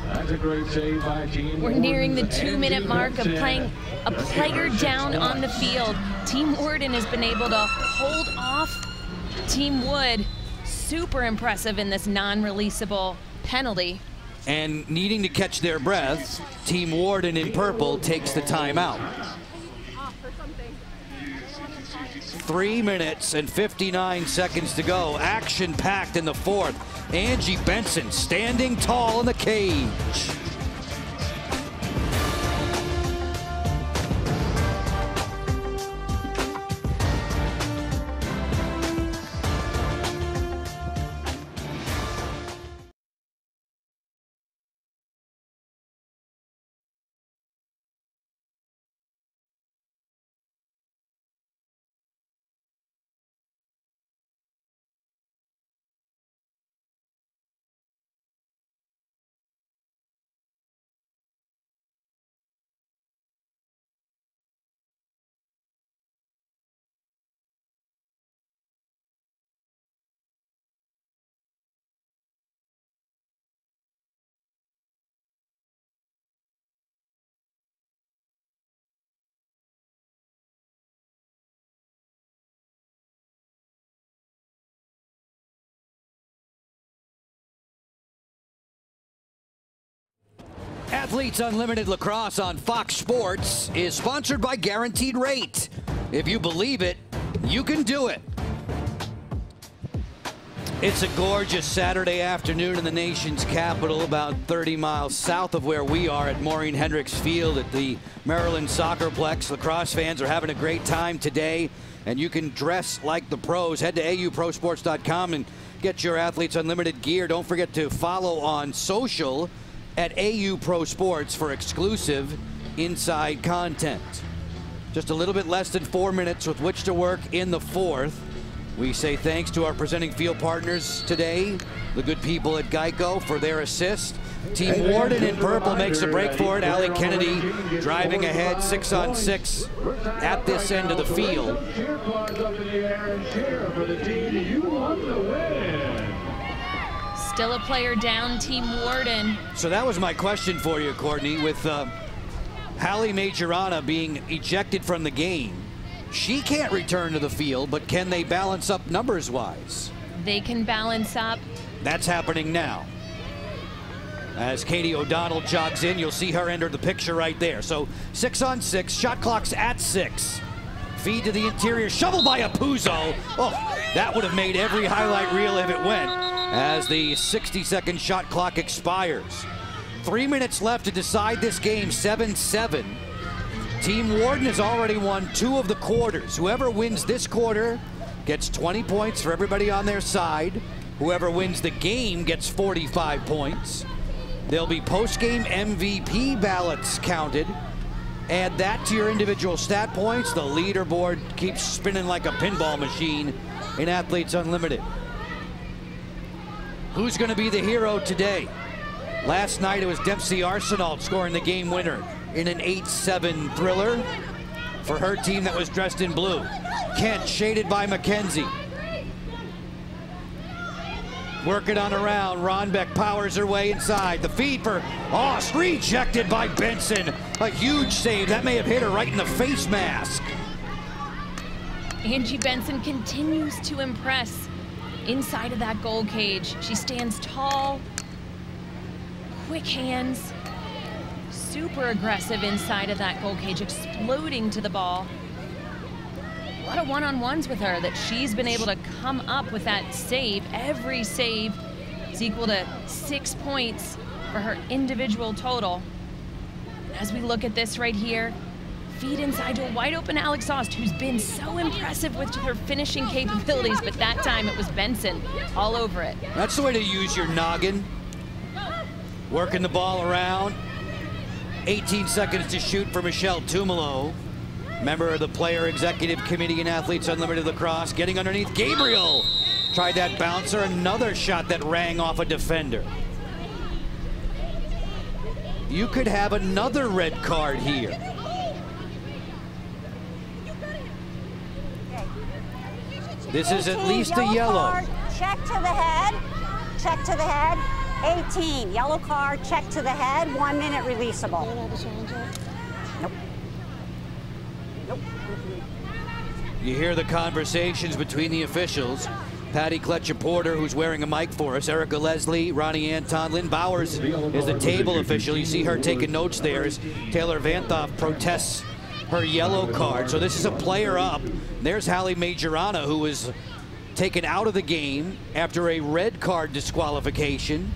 That's a great save by Team We're nearing the 2-minute Angie mark of Benson. playing a player down on the field. Team Warden has been able to hold off Team Wood. Super impressive in this non-releasable penalty. And needing to catch their breath, Team Warden in purple takes the timeout. 3 minutes and 59 seconds to go. Action-packed in the fourth. Angie Benson standing tall in the cage. Athletes Unlimited Lacrosse on Fox Sports is sponsored by Guaranteed Rate. If you believe it, you can do it. It's a gorgeous Saturday afternoon in the nation's capital, about 30 miles south of where we are at Maureen Hendricks Field at the Maryland Soccerplex. Lacrosse fans are having a great time today, and you can dress like the pros. Head to auprosports.com and get your Athletes Unlimited gear. Don't forget to follow on social at AU Pro Sports for exclusive inside content. Just a little bit less than 4 minutes with which to work in the fourth. We say thanks to our presenting field partners today, the good people at Geico, for their assist. Team Warden in purple makes a break for it. Allie Kennedy driving ahead 6-on-6 at this end of the field. Still a player down, Team Warden. So that was my question for you, Courtney, with Hallie Majorana being ejected from the game. She can't return to the field, but can they balance up numbers-wise? They can balance up. That's happening now. As Katie O'Donnell jogs in, you'll see her enter the picture right there. So 6-on-6, shot clock's at 6. Feed to the interior, shovel by Apuzzo. Oh, that would have made every highlight reel if it went, as the 60-second shot clock expires. 3 minutes left to decide this game, 7-7. Team Warden has already won 2 of the quarters. Whoever wins this quarter gets 20 points for everybody on their side. Whoever wins the game gets 45 points. There'll be post-game MVP ballots counted. Add that to your individual stat points. The leaderboard keeps spinning like a pinball machine in Athletes Unlimited. Who's going to be the hero today? Last night it was Dempsey Arsenault scoring the game winner in an 8-7 thriller for her team that was dressed in blue. Kent shaded by McKenzie. Working on around, Ronbeck powers her way inside. The feed for Ost, rejected by Benson. A huge save, that may have hit her right in the face mask. Angie Benson continues to impress inside of that goal cage. She stands tall, quick hands, super aggressive inside of that goal cage, exploding to the ball. A lot of one-on-ones with her that she's been able to come up with that save. Every save is equal to 6 points for her individual total. As we look at this right here, feed inside to a wide open Alex Ost, who's been so impressive with her finishing capabilities, but that time it was Benson all over it. That's the way to use your noggin. Working the ball around. 18 seconds to shoot for Michelle Tumalo, member of the Player Executive Committee in Athletes Unlimited Lacrosse, getting underneath. Gabriel tried that bouncer, another shot that rang off a defender. You could have another red card here. This is at least a yellow. Card, check to the head, check to the head. 18, yellow card, check to the head, 1 minute releasable. Nope. Nope. You hear the conversations between the officials. Patty Kletcher-Porter, who's wearing a mic for us, Erica Leslie, Ronnie Anton, Lynn Bowers is the table official. You see her taking notes there as Taylor Vanthoff protests her yellow card. So this is a player up. There's Hallie Majorana, who was taken out of the game after a red card disqualification.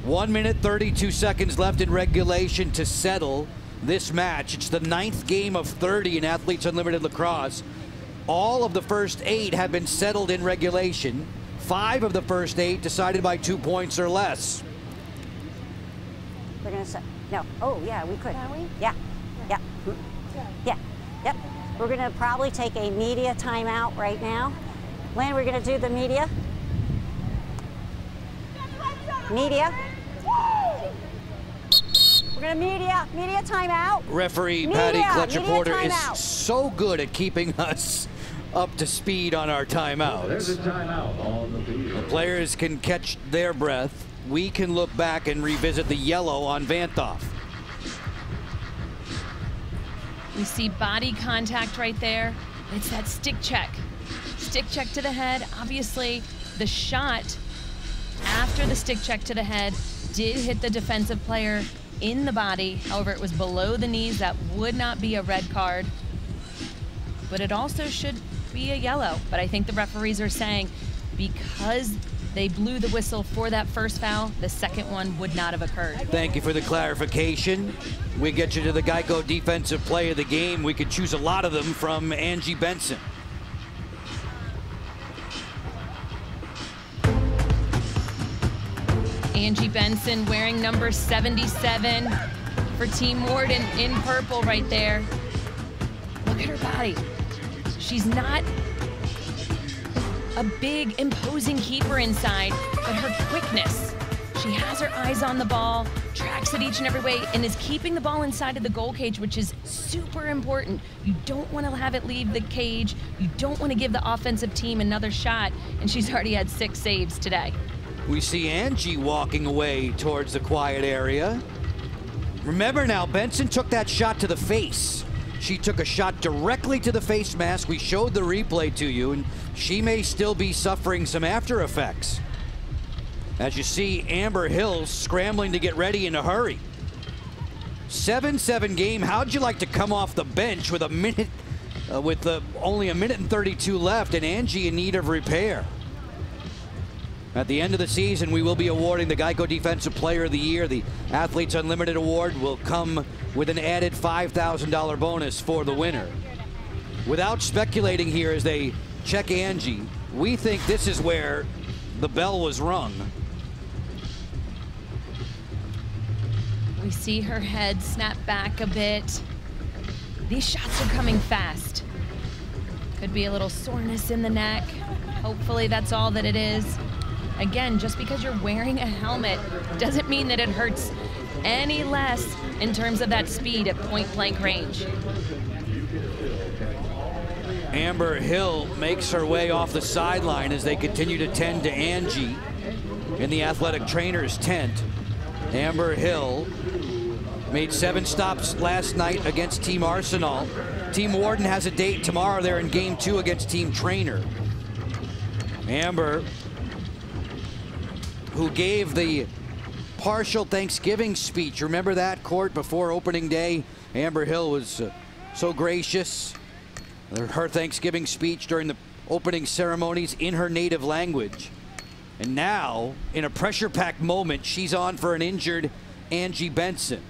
1 minute, 32 seconds left in regulation to settle this match. It's the 9th game of 30 in Athletes Unlimited Lacrosse. All of the first 8 have been settled in regulation. 5 of the first 8 decided by 2 points or less. We're gonna set, no, oh yeah, we could. Can we? Yeah, yeah, yeah, yep. We're gonna probably take a media timeout right now. Lynn, we're gonna do the media. Media. We're gonna media timeout. Referee Patty Kletcher-Porter is so good at keeping us up to speed on our timeouts. There's a timeout on the field. The players can catch their breath. We can look back and revisit the yellow on Vanthoff. We see body contact right there. It's that stick check. Stick check to the head. Obviously, the shot after the stick check to the head did hit the defensive player in the body. However, it was below the knees. That would not be a red card. But it also should be a yellow. But I think the referees are saying because they blew the whistle for that first foul, the second one would not have occurred. Thank you for the clarification. We get you to the Geico Defensive Play of the Game. We could choose a lot of them from Angie Benson. Angie Benson wearing number 77 for Team Warden in purple right there. Look at her body. She's not a big, imposing keeper inside, but her quickness. She has her eyes on the ball, tracks it each and every way, and is keeping the ball inside of the goal cage, which is super important. You don't want to have it leave the cage. You don't want to give the offensive team another shot, and she's already had 6 saves today. We see Angie walking away towards the quiet area. Remember now, Benson took that shot to the face. She took a shot directly to the face mask. We showed the replay to you, and she may still be suffering some after effects. As you see, Amber Hill scrambling to get ready in a hurry. 7-7 game. How'd you like to come off the bench with a minute, only a minute and 32 left, and Angie in need of repair? At the end of the season, we will be awarding the Geico Defensive Player of the Year. The Athletes Unlimited Award will come with an added $5,000 bonus for the winner. Without speculating here as they check Angie, we think this is where the bell was rung. We see her head snap back a bit. These shots are coming fast. Could be a little soreness in the neck. Hopefully that's all that it is. Again, just because you're wearing a helmet doesn't mean that it hurts any less in terms of that speed at point-blank range. Amber Hill makes her way off the sideline as they continue to tend to Angie in the athletic trainer's tent. Amber Hill made 7 stops last night against Team Arsenal. Team Warden has a date tomorrow. They're in Game 2 against Team Trainer. Amber, who gave the partial Thanksgiving speech. Remember that, Court, before opening day? Amber Hill was so gracious. Her Thanksgiving speech during the opening ceremonies in her native language. And now, in a pressure-packed moment, she's on for an injured Angie Benson.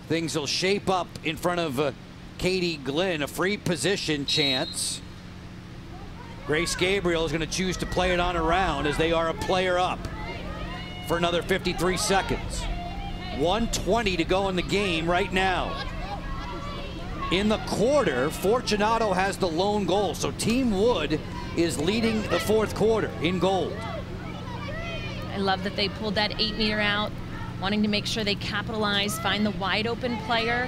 Things will shape up in front of Katie Glynn, a free position chance. Grace Gabriel is going to choose to play it on around as they are a player up for another 53 seconds. 1:20 to go in the game right now. In the quarter, Fortunato has the lone goal, so Team Wood is leading the 4th quarter in gold. I love that they pulled that 8-meter out, wanting to make sure they capitalize, find the wide open player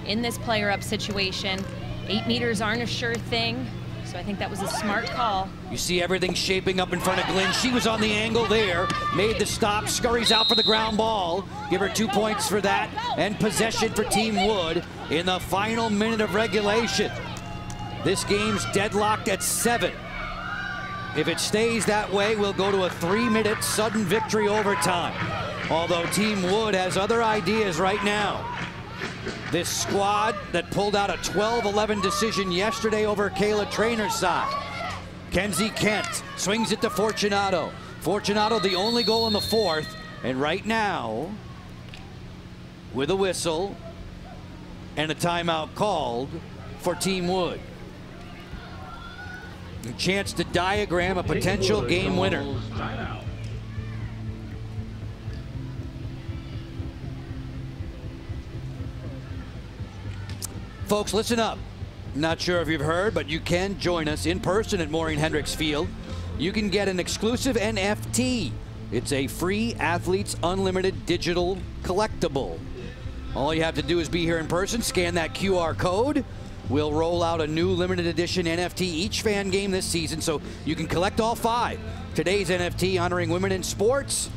in this player up situation. 8 meters aren't a sure thing. So I think that was a smart call. You see everything shaping up in front of Glynn. She was on the angle there, made the stop, scurries out for the ground ball. Give her 2 points for that, and possession for Team Wood in the final minute of regulation. This game's deadlocked at 7. If it stays that way, we'll go to a 3-minute sudden victory overtime. Although Team Wood has other ideas right now. This squad that pulled out a 12-11 decision yesterday over Kayla Trainer's side. Kenzie Kent swings it to Fortunato. Fortunato, the only goal in the 4th. And right now, with a whistle and a timeout called for Team Wood. A chance to diagram a potential game winner. Folks, listen up. Not sure if you've heard, but you can join us in person at Maureen Hendricks Field. You can get an exclusive NFT. It's a free Athletes Unlimited digital collectible. All you have to do is be here in person, scan that QR code. We'll roll out a new limited edition NFT each fan game this season, so you can collect all 5. Today's NFT honoring women in sports,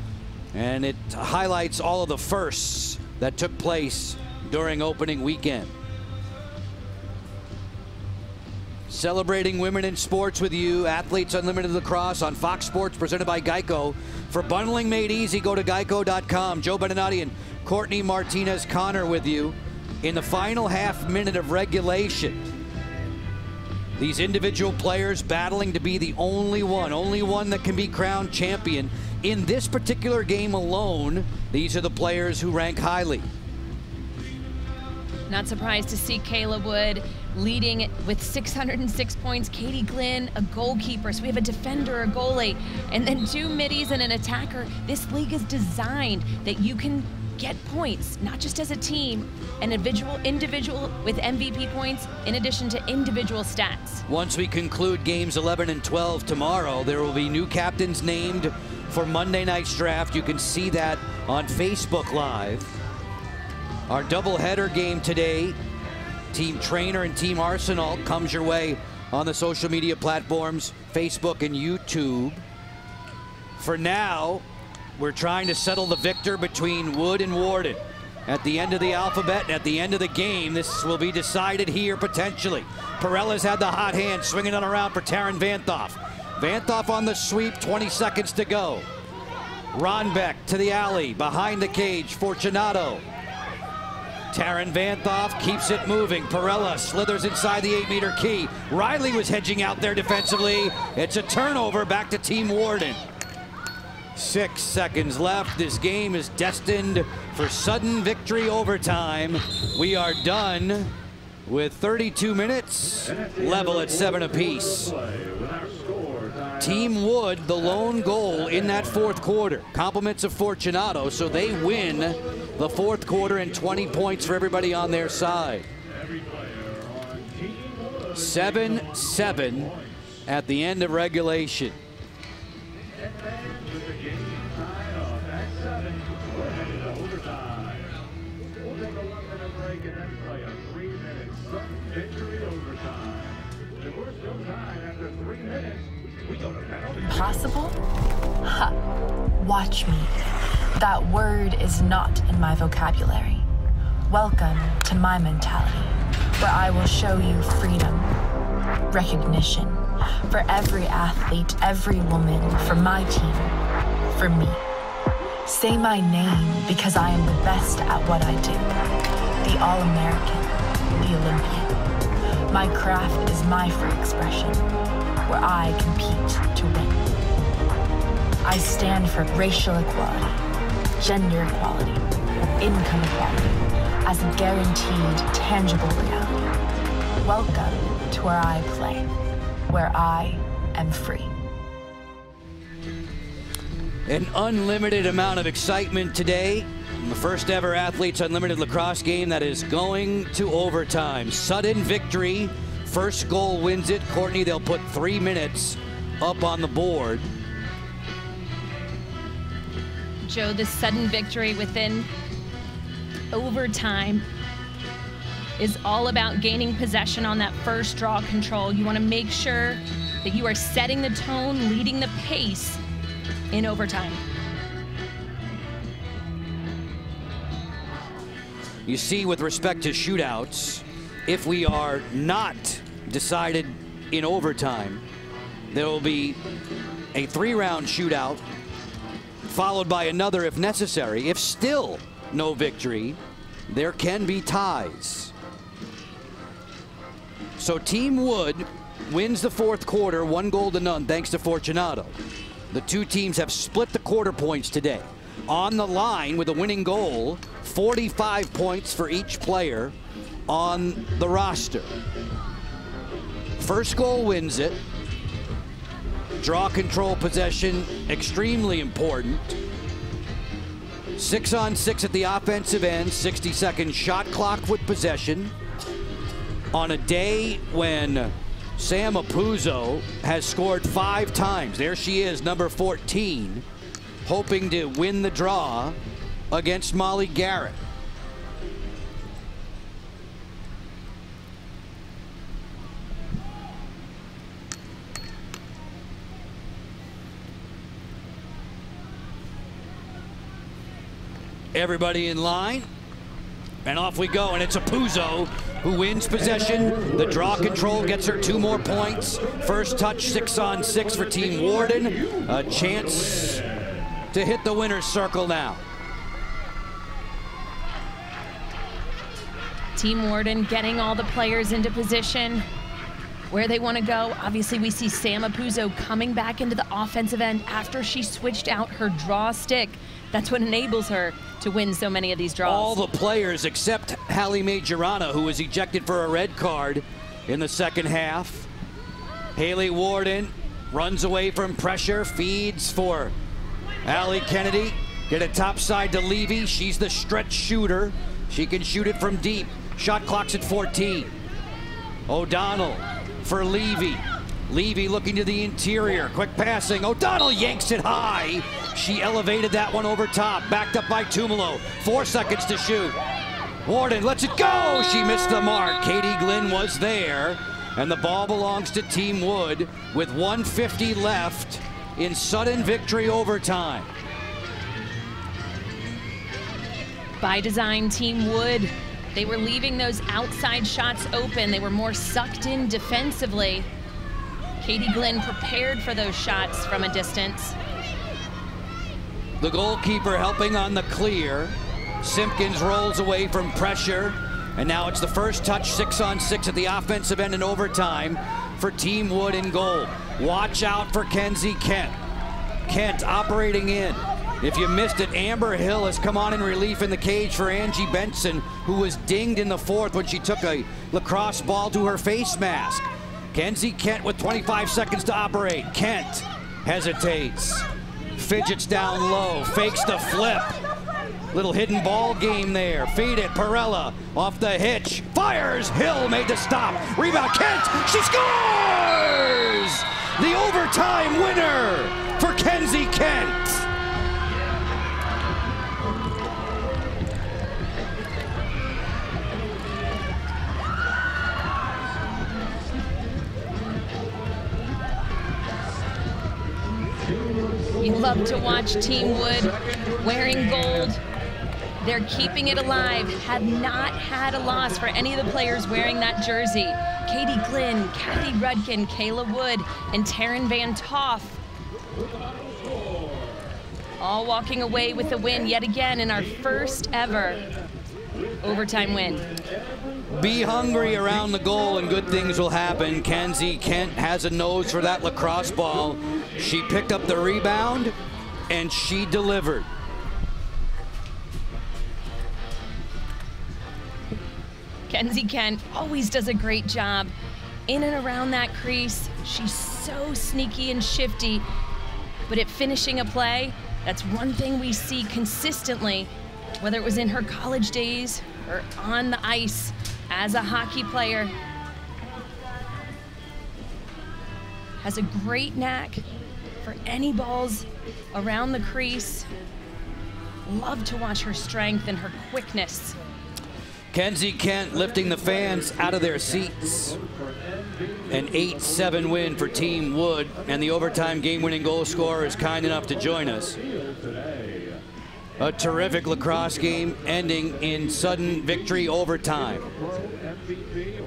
and it highlights all of the firsts that took place during opening weekend. Celebrating women in sports with you. Athletes Unlimited Lacrosse on Fox Sports, presented by Geico. For bundling made easy, go to geico.com. Joe Beninati and Courtney Martinez-Connor with you. In the final half minute of regulation, these individual players battling to be the only one that can be crowned champion. In this particular game alone, these are the players who rank highly. Not surprised to see Kayla Wood leading with 606 points. Katie Glynn, a goalkeeper. So we have a defender, a goalie, and then 2 middies and an attacker. This league is designed that you can get points, not just as a team, an individual with MVP points in addition to individual stats. Once we conclude games 11 and 12 tomorrow, there will be new captains named for Monday night's draft. You can see that on Facebook Live. Our doubleheader game today, Team Trainer and Team Arsenal, comes your way on the social media platforms, Facebook and YouTube. For now, we're trying to settle the victor between Wood and Warden. At the end of the alphabet and at the end of the game, this will be decided here potentially. Perella's had the hot hand, swinging it around for Taryn Vanthoff. Vanthoff on the sweep, 20 seconds to go. Ronbeck to the alley, behind the cage, Fortunato. Taryn Vanthoff keeps it moving. Perella slithers inside the 8-meter key. Riley was hedging out there defensively. It's a turnover, back to Team Warden. 6 seconds left. This game is destined for sudden victory overtime. We are done with 32 minutes, level at 7 apiece. Team Wood, the lone goal in that fourth quarter. Compliments of Fortunato, so they win the fourth quarter and 20 points for everybody on their side. 7-7 at the end of regulation. Possible? Ha! Watch me. That word is not in my vocabulary. Welcome to my mentality, where I will show you freedom, recognition, for every athlete, every woman, for my team, for me. Say my name because I am the best at what I do. The All-American, the Olympian. My craft is my free expression, where I compete to win. I stand for racial equality, gender equality, income equality, as a guaranteed, tangible reality. Welcome to where I play, where I am free. An unlimited amount of excitement today. The first ever Athletes Unlimited Lacrosse game that is going to overtime. Sudden victory. First goal wins it. Courtney, they'll put 3 minutes up on the board. Joe, this sudden victory within overtime is all about gaining possession on that first draw control. You want to make sure that you are setting the tone, leading the pace in overtime. You see, with respect to shootouts, if we are not decided in overtime, there will be a 3-round shootout followed by another if necessary. If still no victory, there can be ties. So Team Wood wins the fourth quarter, 1-0 thanks to Fortunato. The two teams have split the quarter points today. On the line with a winning goal, 45 points for each player on the roster. First goal wins it. Draw control possession, extremely important. 6-on-6 at the offensive end, 60-second shot clock with possession. On a day when Sam Apuzzo has scored 5 times. There she is, number 14, hoping to win the draw against Molly Garrett. Everybody in line. And off we go, and it's Apuzzo who wins possession. The draw control gets her 2 more points. First touch, 6-on-6 for Team Warden. A chance to hit the winner's circle now. Team Warden getting all the players into position where they want to go. Obviously, we see Sam Apuzzo coming back into the offensive end after she switched out her draw stick. That's what enables her to win so many of these draws. All the players except Hallie Majorana, who was ejected for a red card in the second half. Haley Warden runs away from pressure, feeds for Allie Kennedy. Get it topside to Levy. She's the stretch shooter. She can shoot it from deep. Shot clock's at 14. O'Donnell for Levy. Levy looking to the interior. Quick passing. O'Donnell yanks it high. She elevated that one over top. Backed up by Tumalo. 4 seconds to shoot. Warden lets it go. She missed the mark. Katie Glynn was there. And the ball belongs to Team Wood with 1:50 left in sudden victory overtime. By design, Team Wood, they were leaving those outside shots open. They were more sucked in defensively. Katie Glynn prepared for those shots from a distance. The goalkeeper helping on the clear. Simpkins rolls away from pressure. And now it's the first touch, 6-on-6 at the offensive end in overtime for Team Wood in goal. Watch out for Kenzie Kent. Kent operating in. If you missed it, Amber Hill has come on in relief in the cage for Angie Benson, who was dinged in the 4th when she took a lacrosse ball to her face mask. Kenzie Kent with 25 seconds to operate. Kent hesitates, fidgets down low, fakes the flip. Little hidden ball game there. Feed it, Perella off the hitch, fires, Hill made the stop. Rebound, Kent, she scores! The overtime winner for Kenzie Kent. You love to watch Team Wood wearing gold. They're keeping it alive. Have not had a loss for any of the players wearing that jersey. Katie Glynn, Kathy Rudkin, Kayla Wood, and Taryn Van Toff. All walking away with a win yet again in our first ever overtime win. Be hungry around the goal and good things will happen. Kenzie Kent has a nose for that lacrosse ball. She picked up the rebound and she delivered. Kenzie Kent always does a great job in and around that crease. She's so sneaky and shifty, but at finishing a play, that's one thing we see consistently, whether it was in her college days or on the ice as a hockey player. Has a great knack for any balls around the crease. Love to watch her strength and her quickness. Kenzie Kent lifting the fans out of their seats. An 8-7 win for Team Wood, and the overtime game-winning goal scorer is kind enough to join us. A terrific lacrosse game ending in sudden victory overtime.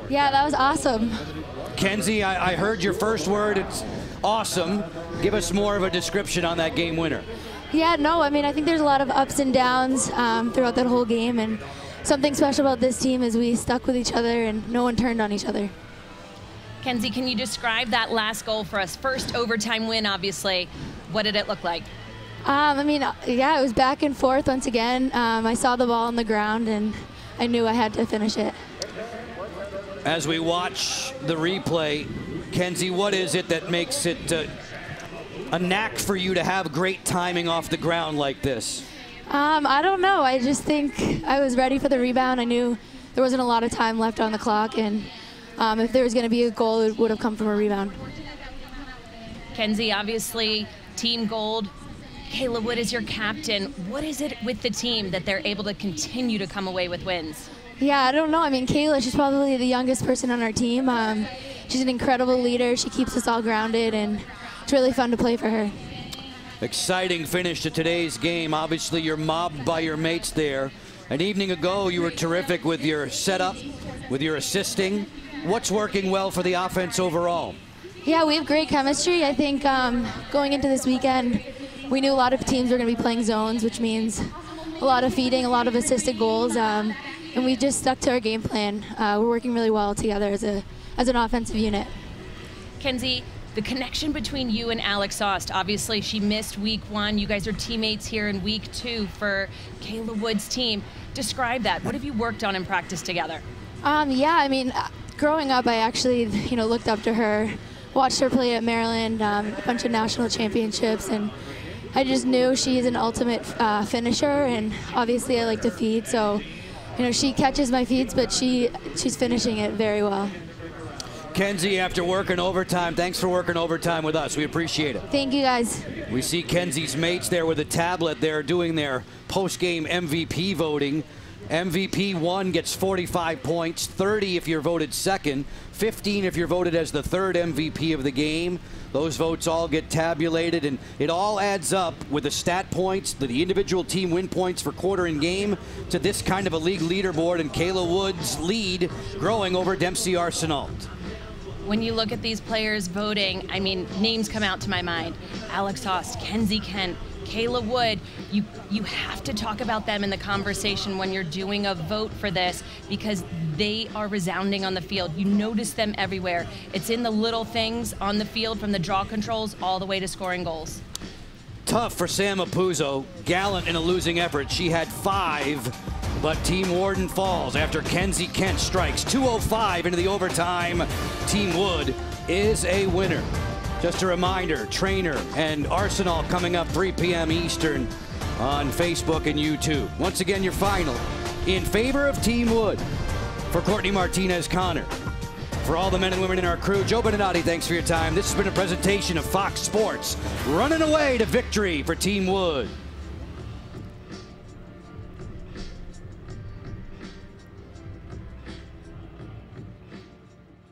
Yeah, that was awesome. Kenzie, I heard your first word. It's awesome. Give us more of a description on that game winner. Yeah, no, I mean, I think there's a lot of ups and downs throughout that whole game, and something special about this team is we stuck with each other and no one turned on each other. Kenzie, can you describe that last goal for us? First overtime win, obviously. What did it look like? I mean, yeah, it was back and forth once again. I saw the ball on the ground and I knew I had to finish it. As we watch the replay, Kenzie, what is it that makes it a knack for you to have great timing off the ground like this? I don't know. I just think I was ready for the rebound. I knew there wasn't a lot of time left on the clock, and if there was going to be a goal, it would have come from a rebound. Kenzie, obviously, team gold. Kayla Wood is your captain. What is it with the team that they're able to continue to come away with wins? Yeah, I don't know. I mean, Kayla, she's probably the youngest person on our team. She's an incredible leader. She keeps us all grounded, and it's really fun to play for her. Exciting finish to today's game. Obviously, you're mobbed by your mates there. An evening ago, you were terrific with your setup, with your assisting. What's working well for the offense overall? Yeah, we have great chemistry. I think going into this weekend, we knew a lot of teams were going to be playing zones, which means a lot of feeding, a lot of assisted goals, and we just stuck to our game plan. We're working really well together as an offensive unit. Kenzie, the connection between you and Alex Ost, obviously she missed week 1. You guys are teammates here in week 2 for Kayla Wood's team. Describe that. What have you worked on in practice together? Yeah, I mean, growing up, I actually, looked up to her, watched her play at Maryland, a bunch of national championships, and I just knew she's an ultimate finisher, and obviously I like to feed, so she catches my feeds, but she's finishing it very well. Kenzie, after working overtime, thanks for working overtime with us. We appreciate it. Thank you, guys. We see Kenzie's mates there with a tablet. They're doing their post-game MVP voting. MVP 1 gets 45 points, 30 if you're voted second, 15 if you're voted as the third MVP of the game. Those votes all get tabulated, and it all adds up with the stat points, the individual team win points for quarter and game, to this kind of a league leaderboard, and Kayla Wood's lead growing over Dempsey Arsenault. When you look at these players voting, I mean, names come out to my mind. Alex Ost, Kenzie Kent, Kayla Wood, you have to talk about them in the conversation when you're doing a vote for this, because they are resounding on the field. You notice them everywhere. It's in the little things on the field, from the draw controls all the way to scoring goals. Tough for Sam Apuzzo, gallant in a losing effort. She had 5, but Team Warden falls after Kenzie Kent strikes. 2:05 into the overtime. Team Wood is a winner. Just a reminder, Trainer and Arsenal coming up 3 p.m. Eastern on Facebook and YouTube. Once again, your final in favor of Team Wood. For Courtney Martinez-Connor, for all the men and women in our crew, Joe Beninati, thanks for your time. This has been a presentation of Fox Sports, running away to victory for Team Wood.